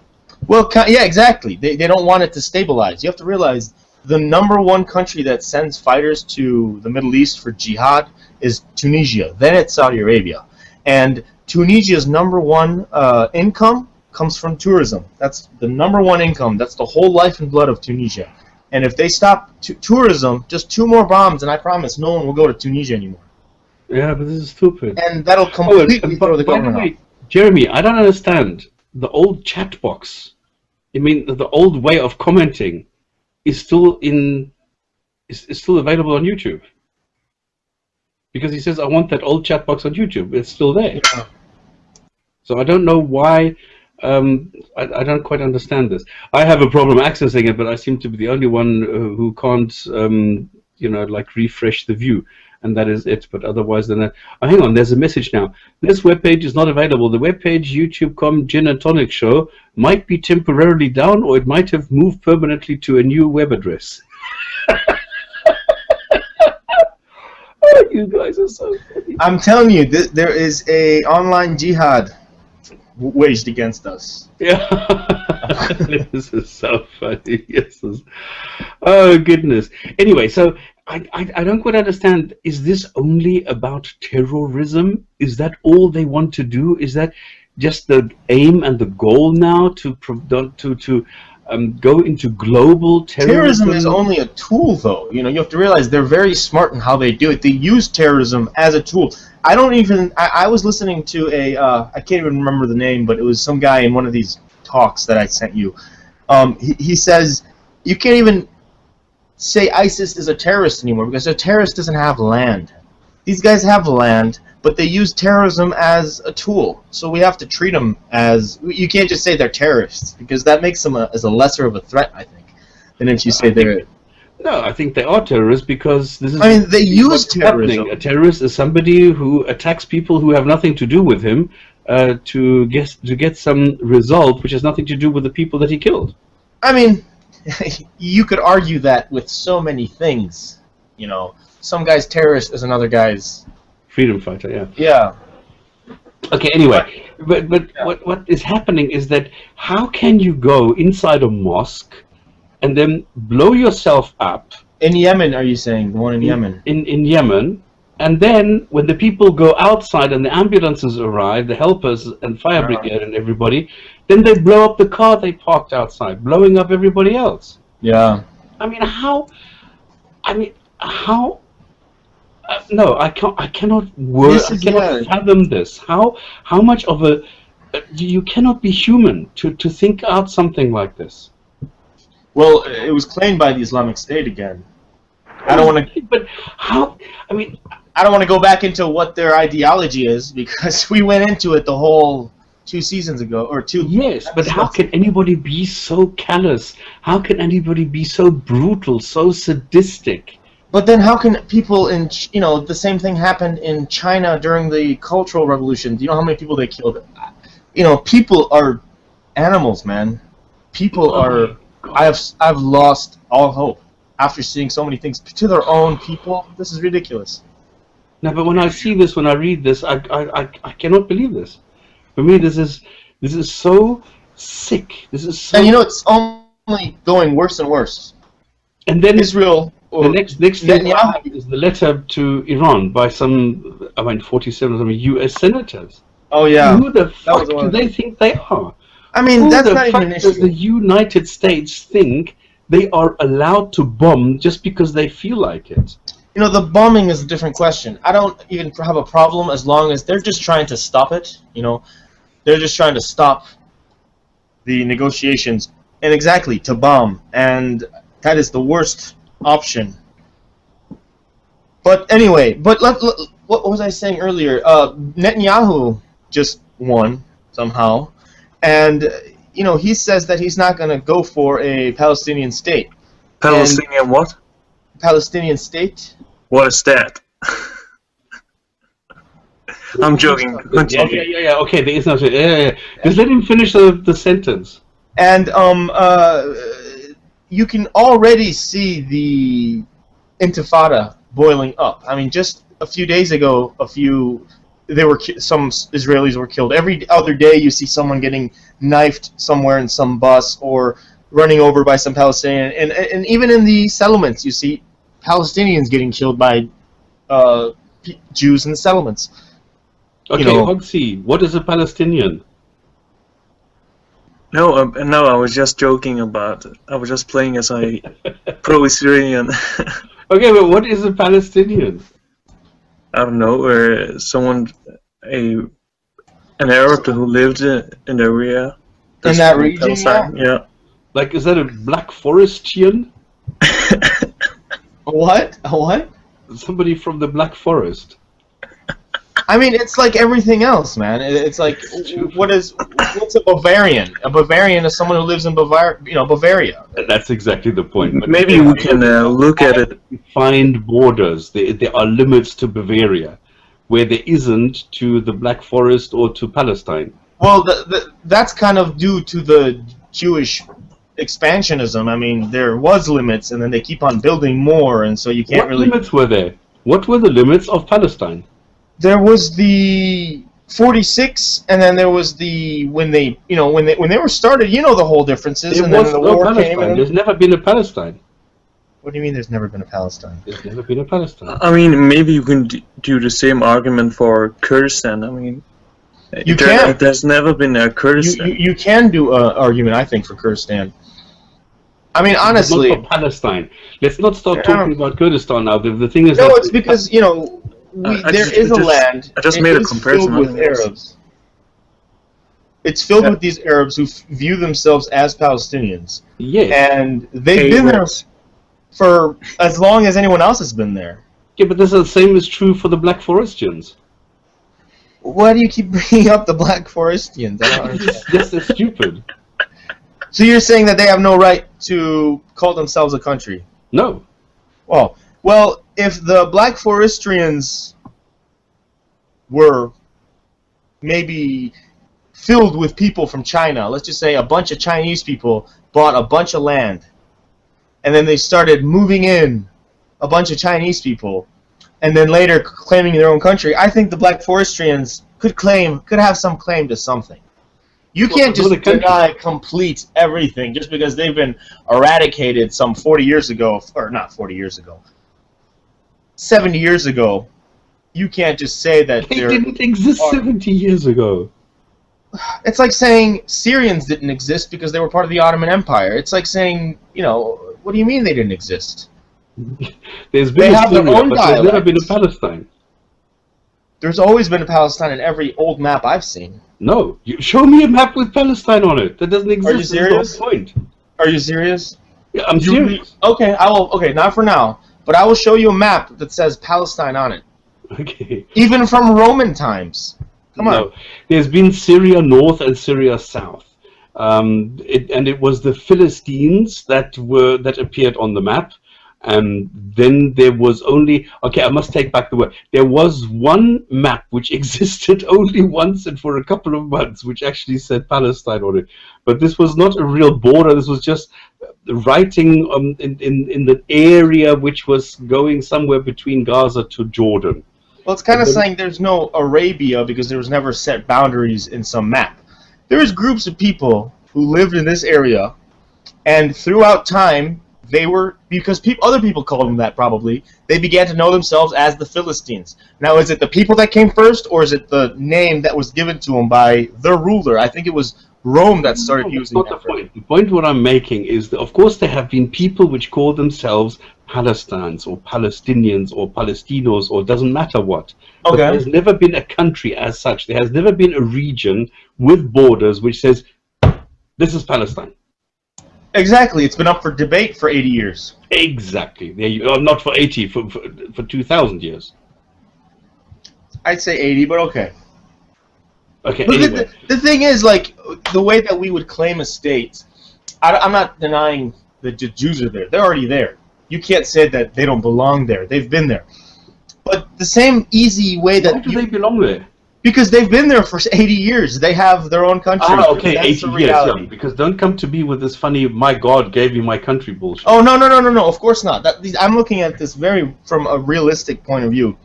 Well, yeah, exactly. They don't want it to stabilize. You have to realize the #1 country that sends fighters to the Middle East for jihad is Tunisia. Then it's Saudi Arabia, and Tunisia's #1 income comes from tourism. That's the #1 income. That's the whole life and blood of Tunisia. And if they stop tourism, just 2 more bombs, and I promise no one will go to Tunisia anymore. Yeah, but this is stupid. And that'll completely throw the government off. Jeremy, I don't understand. The old chat box, I mean, the old way of commenting is still available on YouTube. Because he says, I want that old chat box on YouTube. It's still there. Yeah. So I don't know why. I don't quite understand this. I have a problem accessing it, but I seem to be the only one who can't, you know, like refresh the view, and that is it. But otherwise, then hang on. There's a message now. This webpage is not available. The webpage YouTube.com Gin and Tonic Show might be temporarily down, or it might have moved permanently to a new web address. Oh, you guys are so funny. I'm telling you, there is a online jihad waged against us. Yeah. This is so funny. Yes. Oh goodness. Anyway, so I don't quite understand. Is this only about terrorism? Is that all they want to do? Is that just the aim and the goal now to go into global terrorism? Terrorism is only a tool, though. You know, you have to realize they're very smart in how they do it. They use terrorism as a tool. I don't even. I was listening to a. I can't even remember the name, but it was some guy in one of these talks that I sent you. He says you can't even say ISIS is a terrorist anymore because a terrorist doesn't have land. These guys have land, but they use terrorism as a tool. So we have to treat them as... You can't just say they're terrorists, because that makes them as a lesser of a threat, I think, than if you say they're... No, I think they are terrorists because this is... I mean, they use terrorism. Happening. A terrorist is somebody who attacks people who have nothing to do with him to get some result which has nothing to do with the people that he killed. I mean, you could argue that with so many things, you know. Some guy's terrorist is another guy's... Freedom fighter, yeah. Yeah. Okay, anyway, but yeah. What is happening is that how can you go inside a mosque and then blow yourself up... In Yemen, are you saying? The one in Yemen? In Yemen, and then when the people go outside and the ambulances arrive, the helpers and fire brigade and everybody, then they blow up the car they parked outside, blowing up everybody else. Yeah. I mean, how... no, I cannot fathom this. How much of a you cannot be human to think out something like this. Well, it was claimed by the Islamic State again. I don't want to. But how? I mean, I don't want to go back into what their ideology is because we went into it the whole 2 seasons ago or 2. Yes, but how can anybody be so callous? How can anybody be so brutal, so sadistic? But then how can people in, you know, the same thing happened in China during the Cultural Revolution. Do you know how many people they killed? You know, people are animals, man. People are... I've lost all hope after seeing so many things to their own people. This is ridiculous. No, but when I see this, when I read this, I cannot believe this. For me, this is so sick. This is so... And you know, it's only going worse and worse. And then Israel... The next thing is the letter to Iran by some, 47 or something, U.S. senators. Oh yeah. Who the fuck do they think they are? I mean, Who that's the not even an fuck does issue. the United States think they are allowed to bomb just because they feel like it? You know, the bombing is a different question. I don't even have a problem as long as they're just trying to stop it. You know, they're just trying to stop the negotiations and exactly to bomb, and that is the worst option. But anyway, but what was I saying earlier? Netanyahu just won somehow, and you know, he says that he's not going to go for a Palestinian state. Palestinian what? Palestinian state? What is that? I'm joking. Continue. Yeah. Okay, there is no. Yeah. Just let him finish the sentence. And you can already see the intifada boiling up. I mean, just a few days ago, some Israelis were killed. Every other day, you see someone getting knifed somewhere in some bus or running over by some Palestinian. And even in the settlements, you see Palestinians getting killed by Jews in the settlements. Okay, you know, Hogsy, what is a Palestinian? No, I was just joking about it. I was just playing as a pro-Israeli. Okay, but what is a Palestinian? I don't know, or someone, an Arab who lived in the area. In that region, yeah. Like, is that a Black Forestian? What? A what? Somebody from the Black Forest. I mean, it's like everything else, man. It's like, what's a Bavarian? A Bavarian is someone who lives in Bavaria. That's exactly the point. But maybe we can look at it. Find borders. There are limits to Bavaria, where there isn't to the Black Forest or to Palestine. Well, that's kind of due to the Jewish expansionism. I mean, there was limits, and then they keep on building more, and so you can't really... What limits were there? What were the limits of Palestine? There was the 46, and then there was when they were started, the whole differences, There and then was the no war Palestine. came. And There's never been a Palestine. what do you mean? There's never been a Palestine? There's never been a Palestine. I mean, maybe you can do the same argument for Kurdistan. I mean, there's never been a Kurdistan. You can do an argument, I think, for Kurdistan. I mean, honestly, not for Palestine. Let's not start talking about Kurdistan now. The thing is, no, it's because there is a land. I just made a comparison filled with Arabs. It's filled with these Arabs who view themselves as Palestinians. Yes. And they've been there for as long as anyone else has been there. Yeah, but this is the same is true for the Black Forestians. Why do you keep bringing up the Black Forestians? I don't understand. Yes, they're stupid. So you're saying that they have no right to call themselves a country? No. Well, if the Black Forestians were maybe filled with people from China, let's just say a bunch of Chinese people bought a bunch of land, and then they started moving in a bunch of Chinese people, and then later claiming their own country, I think the Black Forestians could have some claim to something. You can't just deny complete everything just because they've been eradicated some 40 years ago, or not 40 years ago, 70 years ago. You can't just say that they didn't exist 70 years ago. It's like saying Syrians didn't exist because they were part of the Ottoman Empire. It's like saying, what do you mean they didn't exist? There's been a Syria, but there's never been a Palestine. There's always been a Palestine in every old map I've seen. No, show me a map with Palestine on it. That doesn't exist. Are you serious? That's the point. Are you serious? Yeah, I'm serious. Okay, I will. Okay, not for now, but I will show you a map that says Palestine on it. Okay. Even from Roman times. Come on. No, there's been Syria North and Syria South, and it was the Philistines that appeared on the map. And then there was only, I must take back the word. There was one map which existed only once and for a couple of months, which actually said Palestine on it. But this was not a real border. This was just writing in the area which was going somewhere between Gaza to Jordan. Well, it's kind of saying there's no Arabia because there was never set boundaries in some map. There was groups of people who lived in this area, and throughout time, they were, because other people called them that probably, they began to know themselves as the Philistines. Now, is it the people that came first, or is it the name that was given to them by the ruler? I think it was Rome that started using that. That's not the point. The point what I'm making is that, of course, there have been people which call themselves Palestinians or Palestinians or Palestinos or doesn't matter what. Okay. But there's never been a country as such. There has never been a region with borders which says, this is Palestine. Exactly. It's been up for debate for 80 years. Exactly. There you are. Not for 80, for 2,000 years. I'd say 80, but okay. Okay, but anyway. The thing is, like, the way that we would claim a state, I'm not denying that the Jews are there. They're already there. You can't say that they don't belong there. They've been there. But the same easy way that... Why do they belong there? Because they've been there for 80 years. They have their own country. Ah, okay, That's 80 years. Yeah, because don't come to me with this funny, my God gave me my country bullshit. Oh, no, of course not. I'm looking at this from a realistic point of view.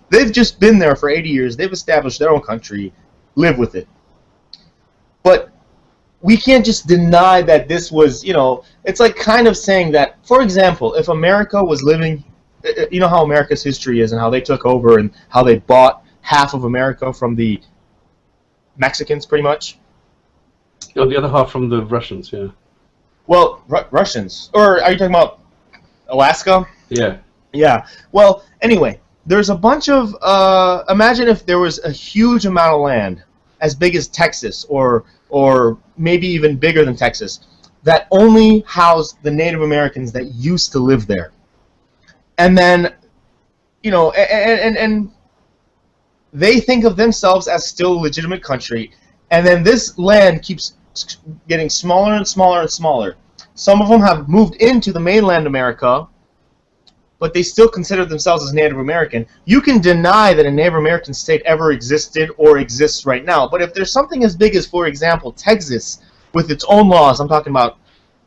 They've just been there for 80 years. They've established their own country. Live with it. But we can't just deny that this was, it's like kind of saying that, for example, if America was living, you know how America's history is and how they took over and how they bought half of America from the Mexicans, pretty much. Oh, the other half from the Russians, yeah. Well, Russians. Or are you talking about Alaska? Yeah. Yeah. Well, anyway, there's a bunch of... imagine if there was a huge amount of land, as big as Texas, or maybe even bigger than Texas, that only housed the Native Americans that used to live there. And then, and they think of themselves as still a legitimate country, and then this land keeps getting smaller and smaller and smaller. Some of them have moved into the mainland America, but they still consider themselves as Native American. You can deny that a Native American state ever existed or exists right now, but if there's something as big as, for example, Texas, with its own laws, I'm talking about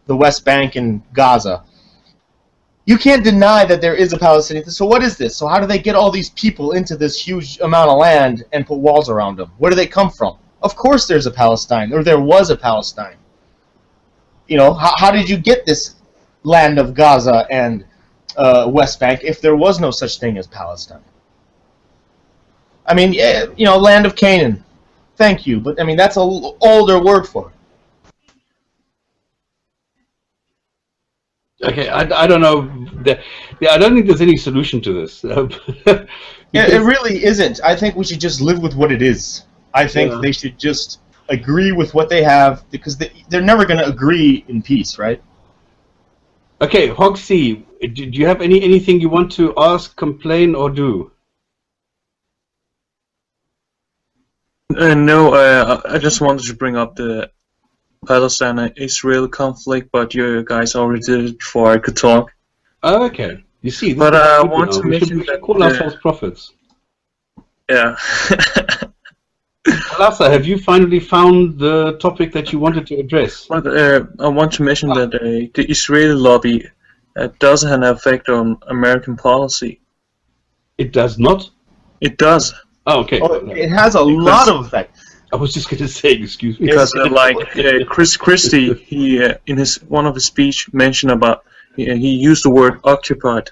the West Bank and Gaza, You can't deny that there is a Palestinian. So what is this? So how do they get all these people into this huge amount of land and put walls around them? Where do they come from? Of course there's a Palestine, or there was a Palestine. You know, how did you get this land of Gaza and West Bank if there was no such thing as Palestine? I mean, yeah, you know, land of Canaan. Thank you, but I mean that's an older word for it. Okay, I don't know. Yeah, I don't think there's any solution to this. Yeah, it really isn't. I think we should just live with what it is. I think they should just agree with what they have, because they're never going to agree in peace, right? Okay, Hogsy, do you have anything you want to ask, complain, or do? No, I just wanted to bring up the Palestine-Israel conflict, but you guys already did it before I could talk. Oh, okay. You see, but I want to mention that call ourselves prophets. Yeah. Alasa, have you finally found the topic that you wanted to address? But I want to mention that the Israeli lobby does have an effect on American policy. It does not? It does. Oh, okay. Oh, it has a lot of effect. I was just going to say, excuse me. Because like Chris Christie, he in one of his speech mentioned about he used the word occupied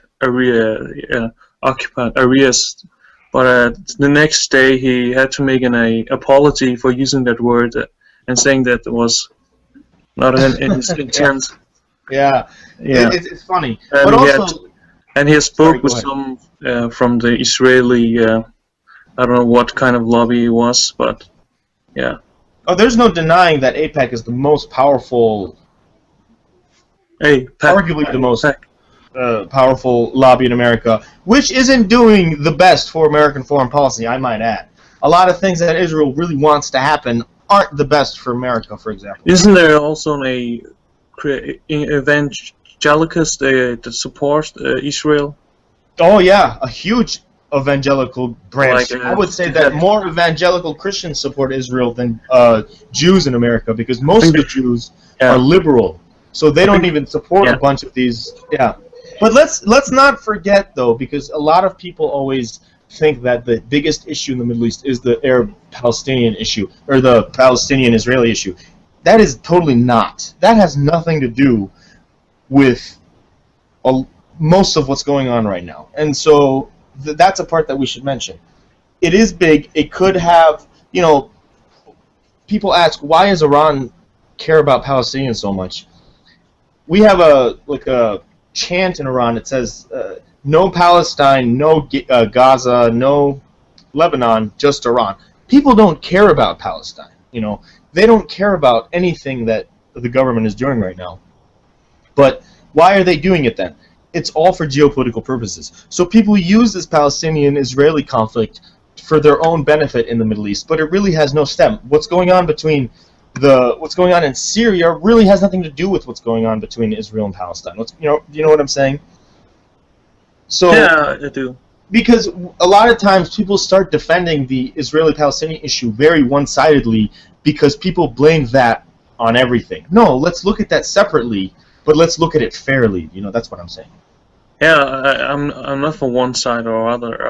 areas, but the next day he had to make an apology for using that word and saying that it was not in his intent. Yeah. It's funny. And but also, he spoke with some from the Israeli. I don't know what kind of lobby it was, but yeah. Oh, there's no denying that AIPAC is the most powerful, arguably the most powerful lobby in America, which isn't doing the best for American foreign policy, I might add. A lot of things that Israel really wants to happen aren't the best for America, for example. Isn't there also an evangelicals that support Israel? Oh yeah, a huge evangelical branch. Like, I would say that more evangelical Christians support Israel than Jews in America, because most of the Jews are liberal, so they don't even support a bunch of these. Yeah, but let's not forget though, because a lot of people always think that the biggest issue in the Middle East is the Arab-Palestinian issue or the Palestinian-Israeli issue. That is totally not. That has nothing to do with most of what's going on right now, and so. That's a part that we should mention. It is big. It could have, you know, people ask, why does Iran care about Palestinians so much? We have a chant in Iran that says, no Palestine, no Gaza, no Lebanon, just Iran. People don't care about Palestine. You know, they don't care about anything that the government is doing right now. But why are they doing it then? It's all for geopolitical purposes. So people use this Palestinian-Israeli conflict for their own benefit in the Middle East, but it really has no stem. What's going on in Syria really has nothing to do with what's going on between Israel and Palestine. Do you know what I'm saying? So yeah, I do. Because a lot of times people start defending the Israeli-Palestinian issue very one-sidedly because people blame that on everything. No, let's look at that separately, but let's look at it fairly. You know, that's what I'm saying. Yeah, I'm not for one side or other.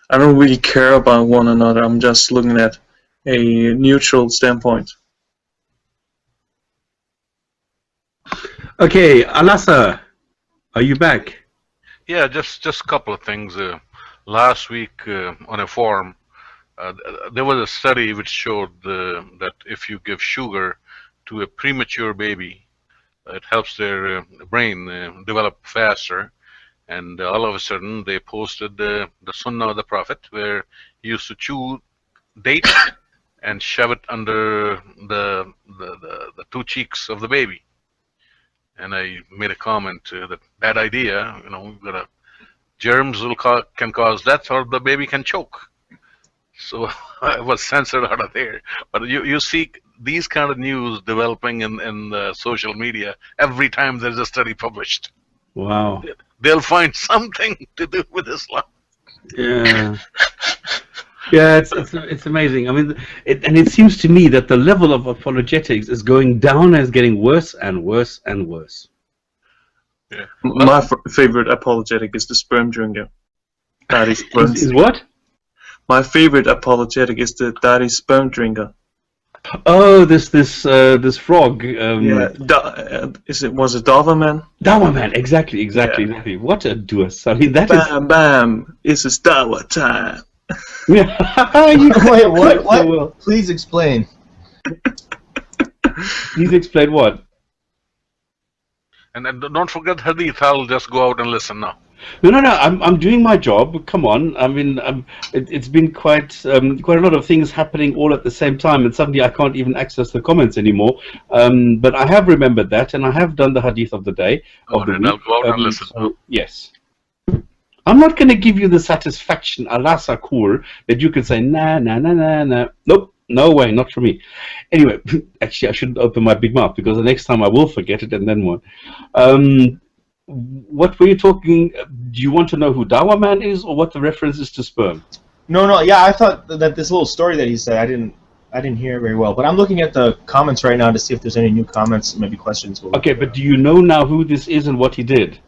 I don't really care about one another. I'm just looking at a neutral standpoint. Okay, Alasa, are you back? Yeah, just a couple of things. Last week on a forum, there was a study which showed that if you give sugar to a premature baby, it helps their brain develop faster. And all of a sudden, they posted the Sunnah of the Prophet, where he used to chew dates and shove it under the two cheeks of the baby. And I made a comment that bad idea. You know, we've got germs can cause death, or the baby can choke. So I was censored out of there. But you see these kind of news developing in the social media every time there's a study published. Wow. They'll find something to do with Islam. Yeah. Yeah, it's amazing. I mean, it seems to me that the level of apologetics is going down and is getting worse and worse and worse. Yeah. My favorite apologetic is the sperm drinker. That is Is what? My favorite apologetic is the daddy sperm drinker. Oh, this frog. Yeah, was it Dawah Man? Dawah Man, exactly. What a doers. I mean, that Bam, bam! It's a Dawah time. Yeah. Wait, what? So well. Please explain. Please explain what? And don't forget Hadith. I'll just go out and listen now. No. I'm doing my job. Come on. I mean, it's been quite a lot of things happening all at the same time, and suddenly I can't even access the comments anymore. But I have remembered that, and I have done the hadith of the day of the week. I'll go out and listen. So, yes. I'm not going to give you the satisfaction, Allah Sakur, that you can say nah. Nope. No way, not for me. Anyway, actually, I shouldn't open my big mouth because the next time I will forget it and then what. What were you talking? Do you want to know who Dawah Man is, or what the reference is to sperm? No. Yeah, I thought that this little story that he said, I didn't hear very well. But I'm looking at the comments right now to see if there's any new comments, maybe questions. Okay, but do you know now who this is and what he did?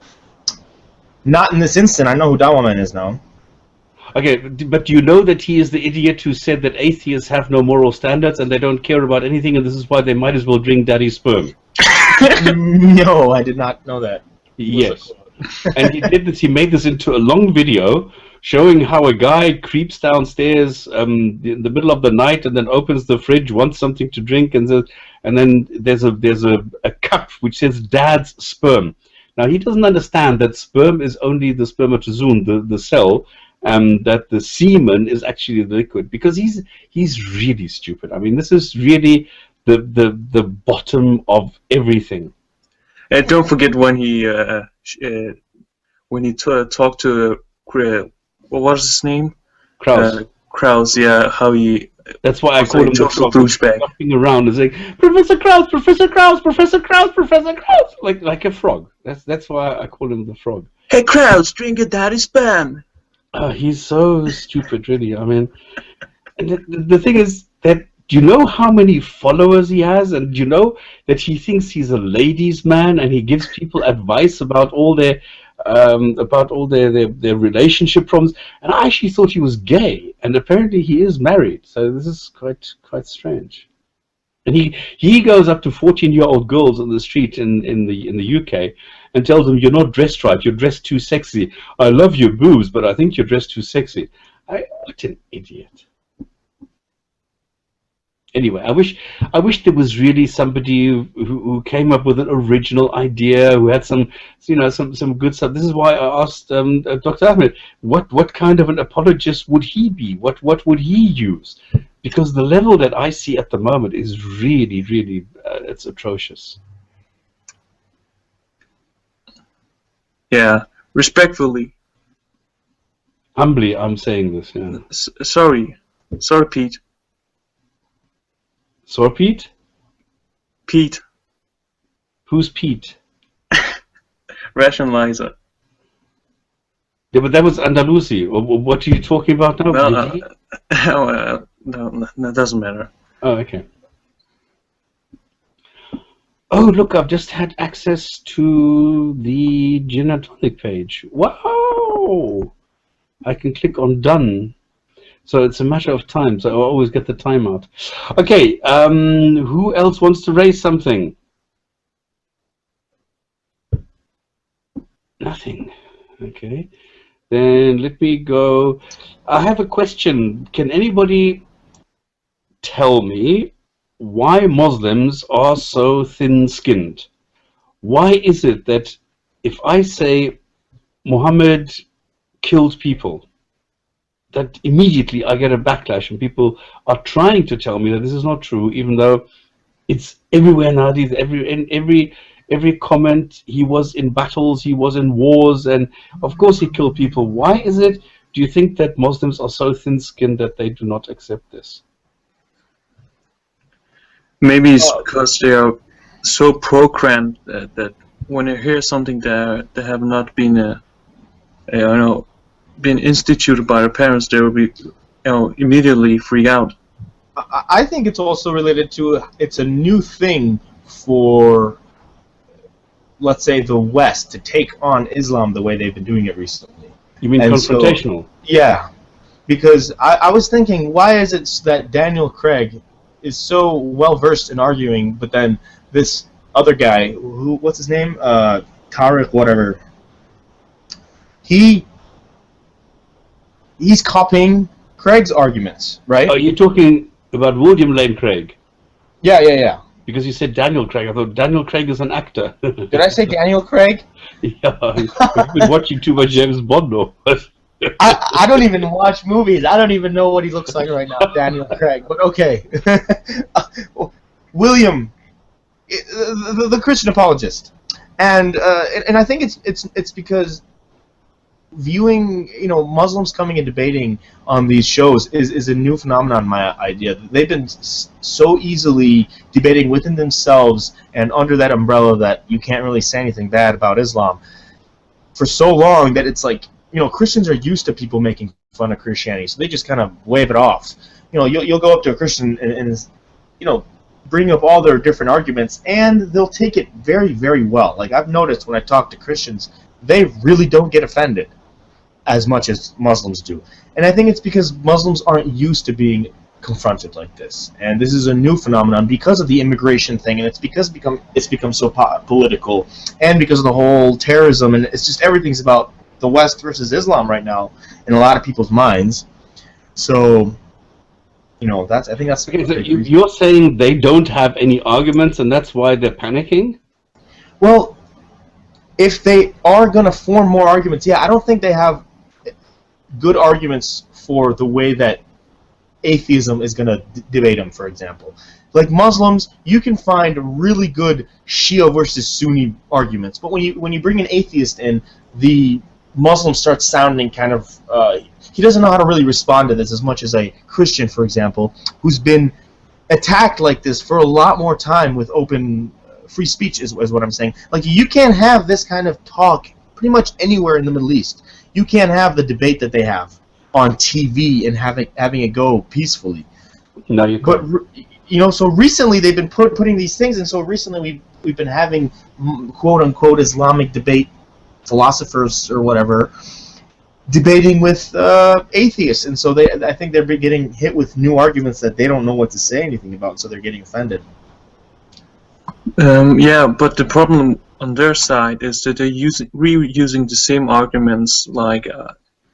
Not in this instant. I know who Dawah Man is now. Okay, but do you know that he is the idiot who said that atheists have no moral standards and they don't care about anything, and this is why they might as well drink daddy's sperm? No, I did not know that. Yes. And he did this. He made this into a long video showing how a guy creeps downstairs in the middle of the night and then opens the fridge, wants something to drink, and then there's a cup which says dad's sperm. Now he doesn't understand that sperm is only the spermatozoon, the cell, that the semen is actually the liquid, because he's really stupid. I mean, this is really the bottom of everything. And don't forget when he talked to what was his name? Krauss. Krauss, yeah. How he. That's why I call him the frog. Douchebag. Hopping around and saying, Professor Krauss, Professor Krauss, Professor Krauss, Professor Krauss, like a frog. That's why I call him the frog. Hey Krauss, drink a daddy sperm. He's so stupid, really. I mean, and the thing is that, do you know how many followers he has? And do you know that he thinks he's a ladies' man, and he gives people advice about all their relationship problems? And I actually thought he was gay, and apparently he is married. So this is quite strange. And he goes up to 14-year-old girls on the street in the UK and tells them, "You're not dressed right. You're dressed too sexy. I love your boobs, but I think you're dressed too sexy." What an idiot. Anyway, I wish there was really somebody who came up with an original idea, who had some good stuff. This is why I asked Dr. Ahmed, what kind of an apologist would he be? What would he use? Because the level that I see at the moment is really, really, it's atrocious. Yeah, respectfully. Humbly, I'm saying this. Yeah. Sorry, Pete. Sorry, Pete? Pete. Who's Pete? Rationalizer. Yeah, but that was Andalusi. What are you talking about now? No, that doesn't matter. Oh, okay. Oh, look, I've just had access to the gin and tonic page. Wow! I can click on done. So it's a matter of time, so I always get the timeout. Okay, who else wants to raise something? Nothing. Okay. Then let me go. I have a question. Can anybody tell me why Muslims are so thin-skinned? Why is it that if I say Muhammad killed people, that immediately I get a backlash, and people are trying to tell me that this is not true, even though it's everywhere nowadays. Every comment, he was in battles, he was in wars, and of course he killed people. Why is it, do you think, that Muslims are so thin-skinned that they do not accept this? Maybe it's because they are so programmed that when they hear something that they have not been, been instituted by their parents, they will be, immediately freak out. I think it's also related to, it's a new thing for let's say, the West to take on Islam the way they've been doing it recently. You mean And confrontational? So, yeah, because I was thinking, why is it that Daniel Craig is so well versed in arguing, but then this other guy, what's his name, Tariq, whatever, he's copying Craig's arguments, right? Are you talking about William Lane Craig? Yeah. Because you said Daniel Craig. I thought Daniel Craig is an actor. Did I say Daniel Craig? Yeah, you've been watching too much James Bond, or what? I don't even watch movies. I don't even know what he looks like right now, Daniel Craig. But okay, William, the Christian apologist, and I think it's because viewing Muslims coming and debating on these shows is a new phenomenon. My idea, they've been so easily debating within themselves and under that umbrella that you can't really say anything bad about Islam for so long that it's like, Christians are used to people making fun of Christianity, so they just kind of wave it off. You'll go up to a Christian and bring up all their different arguments, and they'll take it very, very well. Like, I've noticed when I talk to Christians, they really don't get offended as much as Muslims do. And I think it's because Muslims aren't used to being confronted like this. And this is a new phenomenon because of the immigration thing, and it's because it's become so political, and because of the whole terrorism, and it's just everything's about the West versus Islam right now in a lot of people's minds. So, I think that's... Okay, so you're saying they don't have any arguments, and that's why they're panicking? Well, if they are going to form more arguments, I don't think they have good arguments for the way that atheism is going to debate them, for example. Like Muslims, you can find really good Shia versus Sunni arguments, but when you bring an atheist in, the Muslim starts sounding kind of... he doesn't know how to really respond to this as much as a Christian, for example, who's been attacked like this for a lot more time with open... free speech is what I'm saying. Like, you can't have this kind of talk pretty much anywhere in the Middle East. You can't have the debate that they have on TV and having it go peacefully. No, you can't. But so recently they've been putting these things, and so recently we've been having quote unquote Islamic debate philosophers or whatever debating with atheists, and so I think they're getting hit with new arguments that they don't know what to say anything about, so they're getting offended. Yeah, but the problem on their side is that they're reusing the same arguments, like,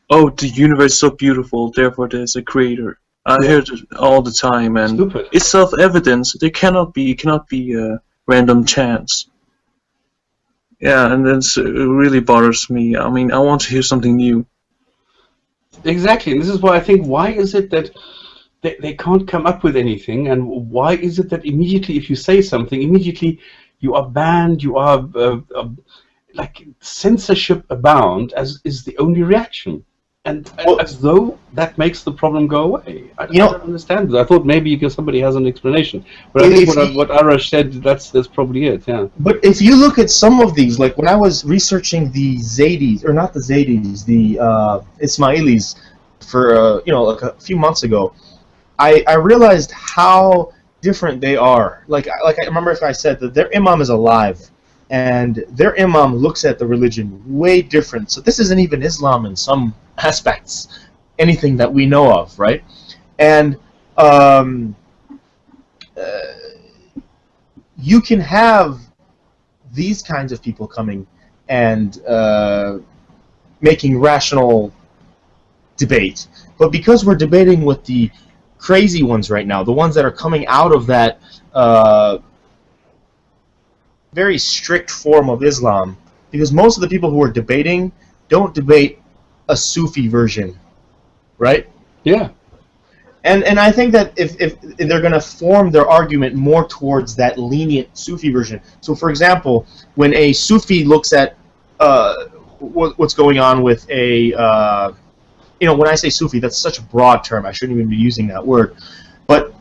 oh, the universe is so beautiful, therefore there's a creator. I hear it all the time, and Stupid. it's self-evident. There cannot be a random chance. Yeah, and it really bothers me. I mean, I want to hear something new. Exactly, and this is why I think, why is it that they can't come up with anything, and why is it that immediately if you say something, immediately you are banned, you are like censorship abound as is the only reaction, and as though that makes the problem go away. I don't understand this. I thought maybe somebody has an explanation, but I think what Arash said, that's probably it. Yeah. But if you look at some of these, like when I was researching the Zaydis, or not the Zaydis, the Ismailis, for like a few months ago, I realized how different they are. Like I remember if I said that their imam is alive, and their imam looks at the religion way different. So this isn't even Islam in some aspects, anything that we know of, right? And you can have these kinds of people coming and making rational debate, but because we're debating with the crazy ones right now, the ones that are coming out of that very strict form of Islam, because most of the people who are debating don't debate a Sufi version, right? Yeah. And I think that if they're going to form their argument more towards that lenient Sufi version. So, for example, when a Sufi looks at what's going on with a when I say Sufi, that's such a broad term. I shouldn't even be using that word. But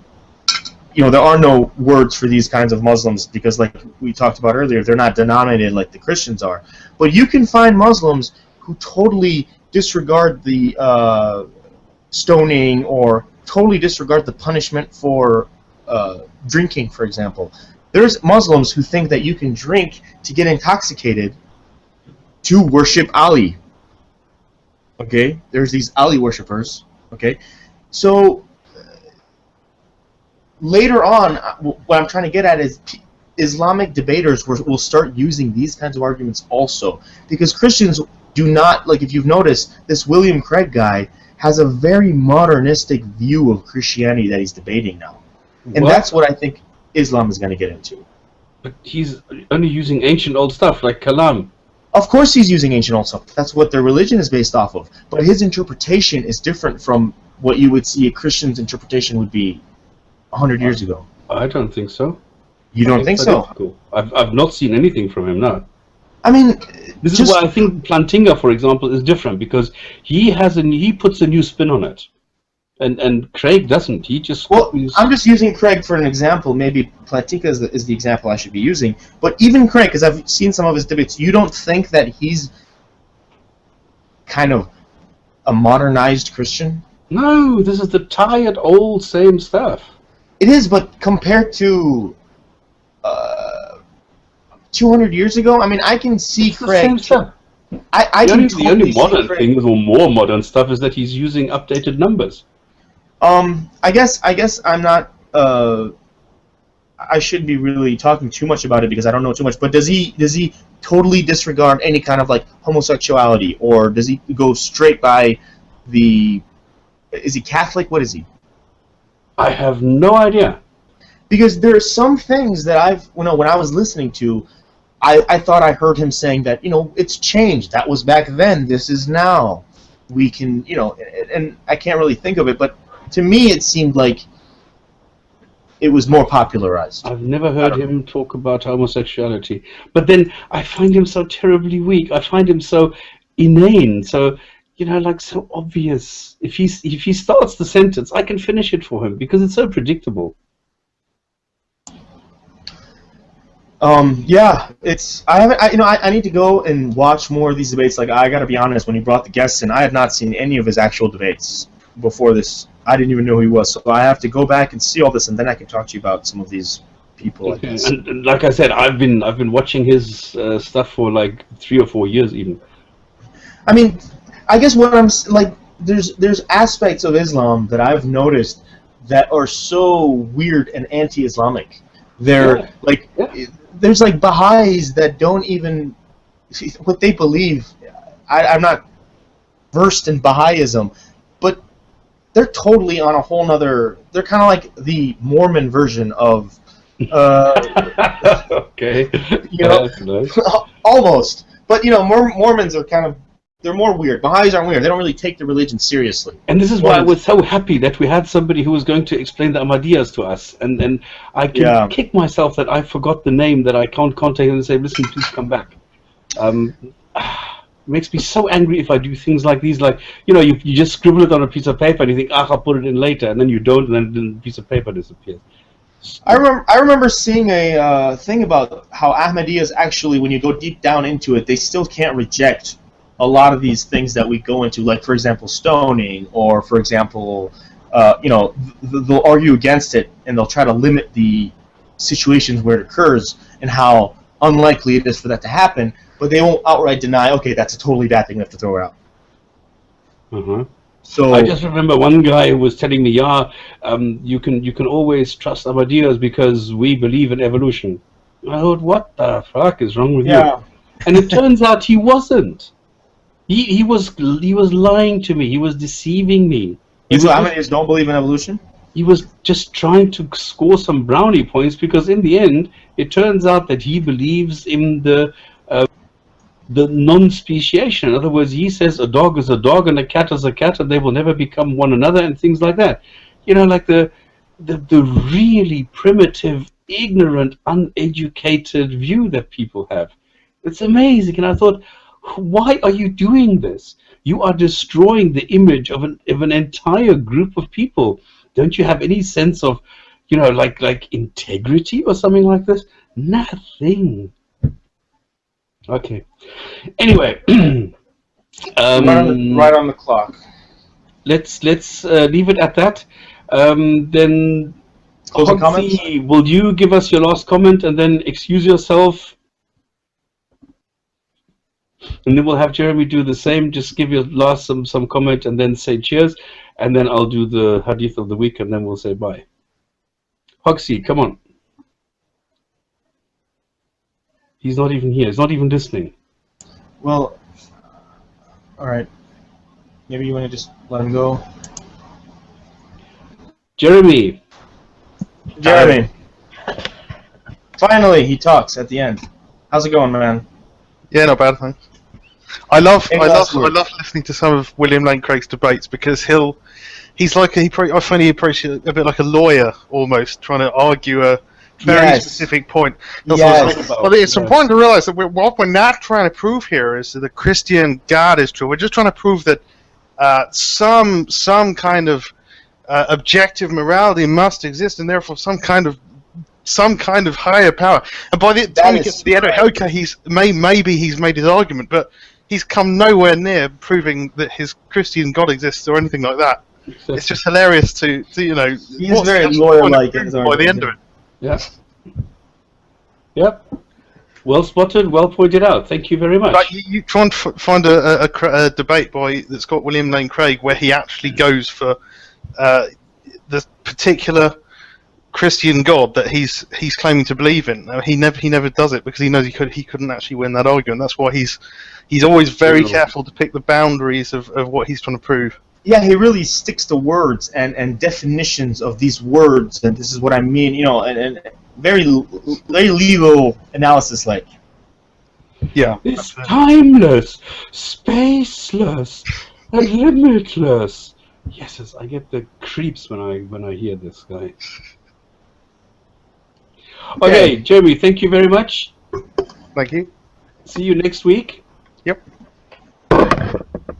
there are no words for these kinds of Muslims because, like we talked about earlier, they're not denominated like the Christians are. But you can find Muslims who totally disregard the stoning or totally disregard the punishment for drinking, for example. There's Muslims who think that you can drink to get intoxicated to worship Ali. Okay? There's these Ali worshippers. Okay? So, later on, what I'm trying to get at is Islamic debaters will start using these kinds of arguments also. Because Christians do not, like if you've noticed, this William Craig guy has a very modernistic view of Christianity that he's debating now. And that's what I think Islam is going to get into. But he's only using ancient old stuff like Kalam. Of course he's using ancient old stuff. That's what their religion is based off of. But his interpretation is different from what you would see a Christian's interpretation would be 100 years ago. I don't think so. You don't think so? Cool. I've not seen anything from him, no. I mean, this is why I think Plantinga, for example, is different, because he puts a new spin on it, and Craig doesn't. He just I'm just using Craig for an example. Maybe Plantinga is the example I should be using. But even Craig, because I've seen some of his debates, you don't think that he's kind of a modernized Christian? No, this is the tired old same stuff. It is, but compared to 200 years ago, I mean, I can see it's Craig. The same stuff. The only modern thing, or more modern stuff, is that he's using updated numbers. I guess I'm not. I shouldn't be really talking too much about it because I don't know too much. But does he totally disregard any kind of like homosexuality, or does he go straight by the? Is he Catholic? What is he? I have no idea. Because there are some things that when I was listening to, I thought I heard him saying that, it's changed. That was back then. This is now. We can, and I can't really think of it, but to me it seemed like it was more popularized. I've never heard him talk about homosexuality. But then I find him so terribly weak. I find him so inane, so, like so obvious. If he starts the sentence, I can finish it for him because it's so predictable. Yeah, I need to go and watch more of these debates. Like, I gotta be honest, when he brought the guests in, I had not seen any of his actual debates before this. I didn't even know who he was, so I have to go back and see all this, and then I can talk to you about some of these people. Okay. And like I said, I've been watching his stuff for like 3 or 4 years even. I mean, I guess what I'm like, there's aspects of Islam that I've noticed that are so weird and anti-Islamic. They're there's like Baha'is that don't even what they believe. I'm not versed in Baha'ism, but they're totally on a whole nother. They're kind of like the Mormon version of. Okay. That's nice. Almost, but Mormons are kind of. They're more weird. Baha'is aren't weird. They don't really take the religion seriously. And this is why I was so happy that we had somebody who was going to explain the Ahmadiyyas to us. And I can kick myself that I forgot the name, that I can't contact him and say, listen, please come back. It makes me so angry if I do things like these. Like, you just scribble it on a piece of paper and you think, I'll put it in later. And then you don't, and then the piece of paper disappears. I remember seeing a thing about how Ahmadiyyas actually, when you go deep down into it, they still can't reject a lot of these things that we go into, like, for example, stoning, or, for example, they'll argue against it, and they'll try to limit the situations where it occurs and how unlikely it is for that to happen, but they won't outright deny, okay, that's a totally bad thing, we have to throw it out. So I just remember one guy who was telling me, you can always trust Ahmadiyyas because we believe in evolution. I thought, what the fuck is wrong with you? And it turns out he wasn't. He was lying to me. He was deceiving me. Ahmadiyyas don't believe in evolution? He was just trying to score some brownie points, because in the end, it turns out that he believes in the non-speciation. In other words, he says a dog is a dog and a cat is a cat, and they will never become one another, and things like that. Like the really primitive, ignorant, uneducated view that people have. It's amazing, and I thought, why are you doing this? You are destroying the image of an entire group of people. Don't you have any sense of, like integrity or something like this? Nothing. Okay. Anyway, right on the clock. Let's leave it at that. Then Closing comments? Hoxie, will you give us your last comment and then excuse yourself? And then we'll have Jeremy do the same. Just give your last some comment and then say cheers. And then I'll do the Hadith of the week and then we'll say bye. Hoxie, come on. He's not even here. He's not even listening. Well, all right. Maybe you want to just let him go. Jeremy. Jeremy. Finally, he talks at the end. How's it going, man? Yeah, not bad, thanks. I love last word. listening to some of William Lane Craig's debates because he's like I find he approaches it a bit like a lawyer almost, trying to argue a very specific point. Yes. Well, it's important to realize that what we're not trying to prove here is that the Christian God is true. We're just trying to prove that some kind of objective morality must exist, and therefore some kind of higher power. And by the time he gets to the end, okay, maybe he's made his argument, but he's come nowhere near proving that his Christian God exists or anything like that. It's just hilarious to you know. He's very lawyer-like by the end of it. Yeah. Yep. Well spotted, well pointed out. Thank you very much. Like you try and find a debate that's got William Lane Craig where he actually goes for the particular Christian God that he's claiming to believe in. He never does it because he knows he couldn't actually win that argument. That's why he's always very careful to pick the boundaries of what he's trying to prove. Yeah, he really sticks to words and definitions of these words, and this is what I mean, you know, and very legal analysis, like. Yeah. It's timeless, spaceless, and limitless. Yes, I get the creeps when I hear this guy. Okay, Jeremy, thank you very much. Thank you. See you next week. Yep.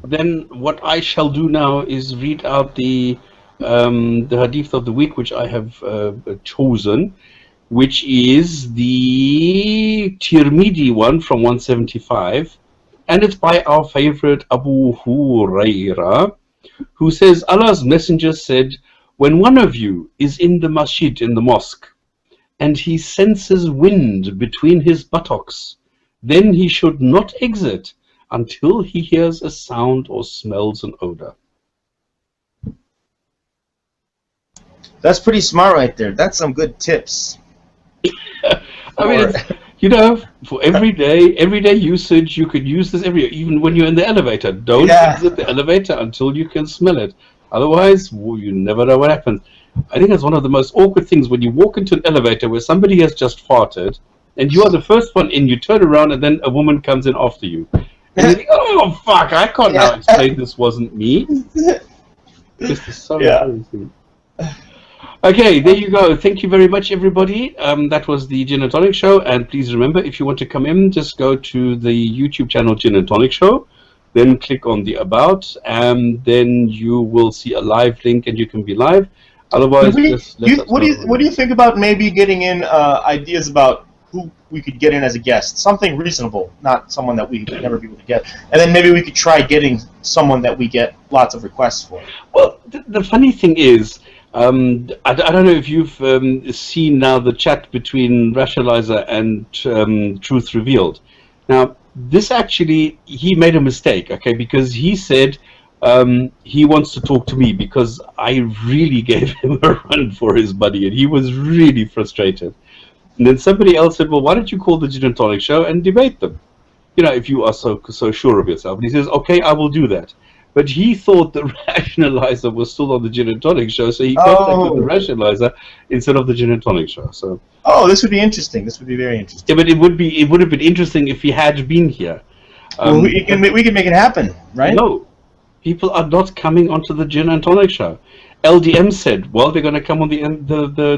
Then what I shall do now is read out the Hadith of the week, which I have chosen, which is the Tirmidhi one from 175, and it's by our favorite Abu Huraira, who says, Allah's Messenger said, when one of you is in the masjid, in the mosque, and he senses wind between his buttocks, then he should not exit until he hears a sound or smells an odor. That's pretty smart right there. That's some good tips. I mean, you know, for everyday usage, you could use this even when you're in the elevator. Don't exit the elevator until you can smell it. Otherwise, you never know what happens. I think that's one of the most awkward things when you walk into an elevator where somebody has just farted, and you are the first one in, you turn around, and then a woman comes in after you. And you think, oh, fuck, I can't now explain this wasn't me. This is so crazy. Okay, there you go. Thank you very much, everybody. That was the Gin and Tonic Show. And please remember, if you want to come in, just go to the YouTube channel Gin and Tonic Show. Then click on the About, and then you will see a live link, and you can be live. Otherwise, what do you think about maybe getting in ideas about who we could get in as a guest? Something reasonable, not someone that we would never be able to get. And then maybe we could try getting someone that we get lots of requests for. Well, the funny thing is, I don't know if you've seen now the chat between Rationalizer and Truth Revealed. Now, this actually, he made a mistake, okay, because he said he wants to talk to me because I really gave him a run for his buddy, and he was really frustrated. And then somebody else said, well, why don't you call the Gin and Tonic Show and debate them? You know, if you are so sure of yourself. And he says, okay, I will do that. But he thought the Rationalizer was still on the Gin and Tonic Show, so he contacted the Rationalizer instead of the Gin and Tonic Show. So. Oh, this would be interesting. This would be very interesting. Yeah, but it would have been interesting if he had been here. Well, we can make it happen, right? No, people are not coming onto the Gin and Tonic Show. LDM said, well, they're going to come on the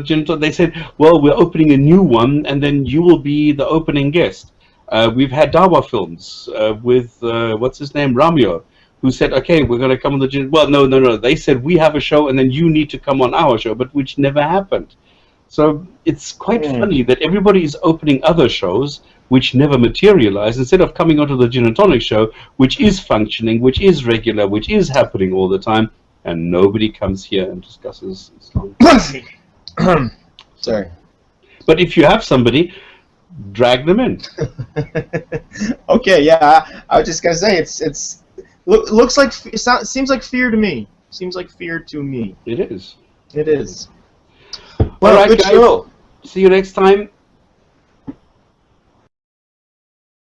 Gin and Tonic. They said, well, we're opening a new one, and then you will be the opening guest. We've had Dawah Films with, what's his name, Ramyo, who said, okay, we're going to come on the Gin. Well, no. They said, we have a show, and then you need to come on our show, but which never happened. So it's quite funny that everybody is opening other shows which never materialize, instead of coming onto the Gin and Tonic Show, which is functioning, which is regular, which is happening all the time, and nobody comes here and discusses Islam. Sorry. But if you have somebody, drag them in. Okay, yeah, I was just gonna say looks like seems like fear to me. Seems like fear to me. It is. It is. All Well, right, good guys. show. See you next time.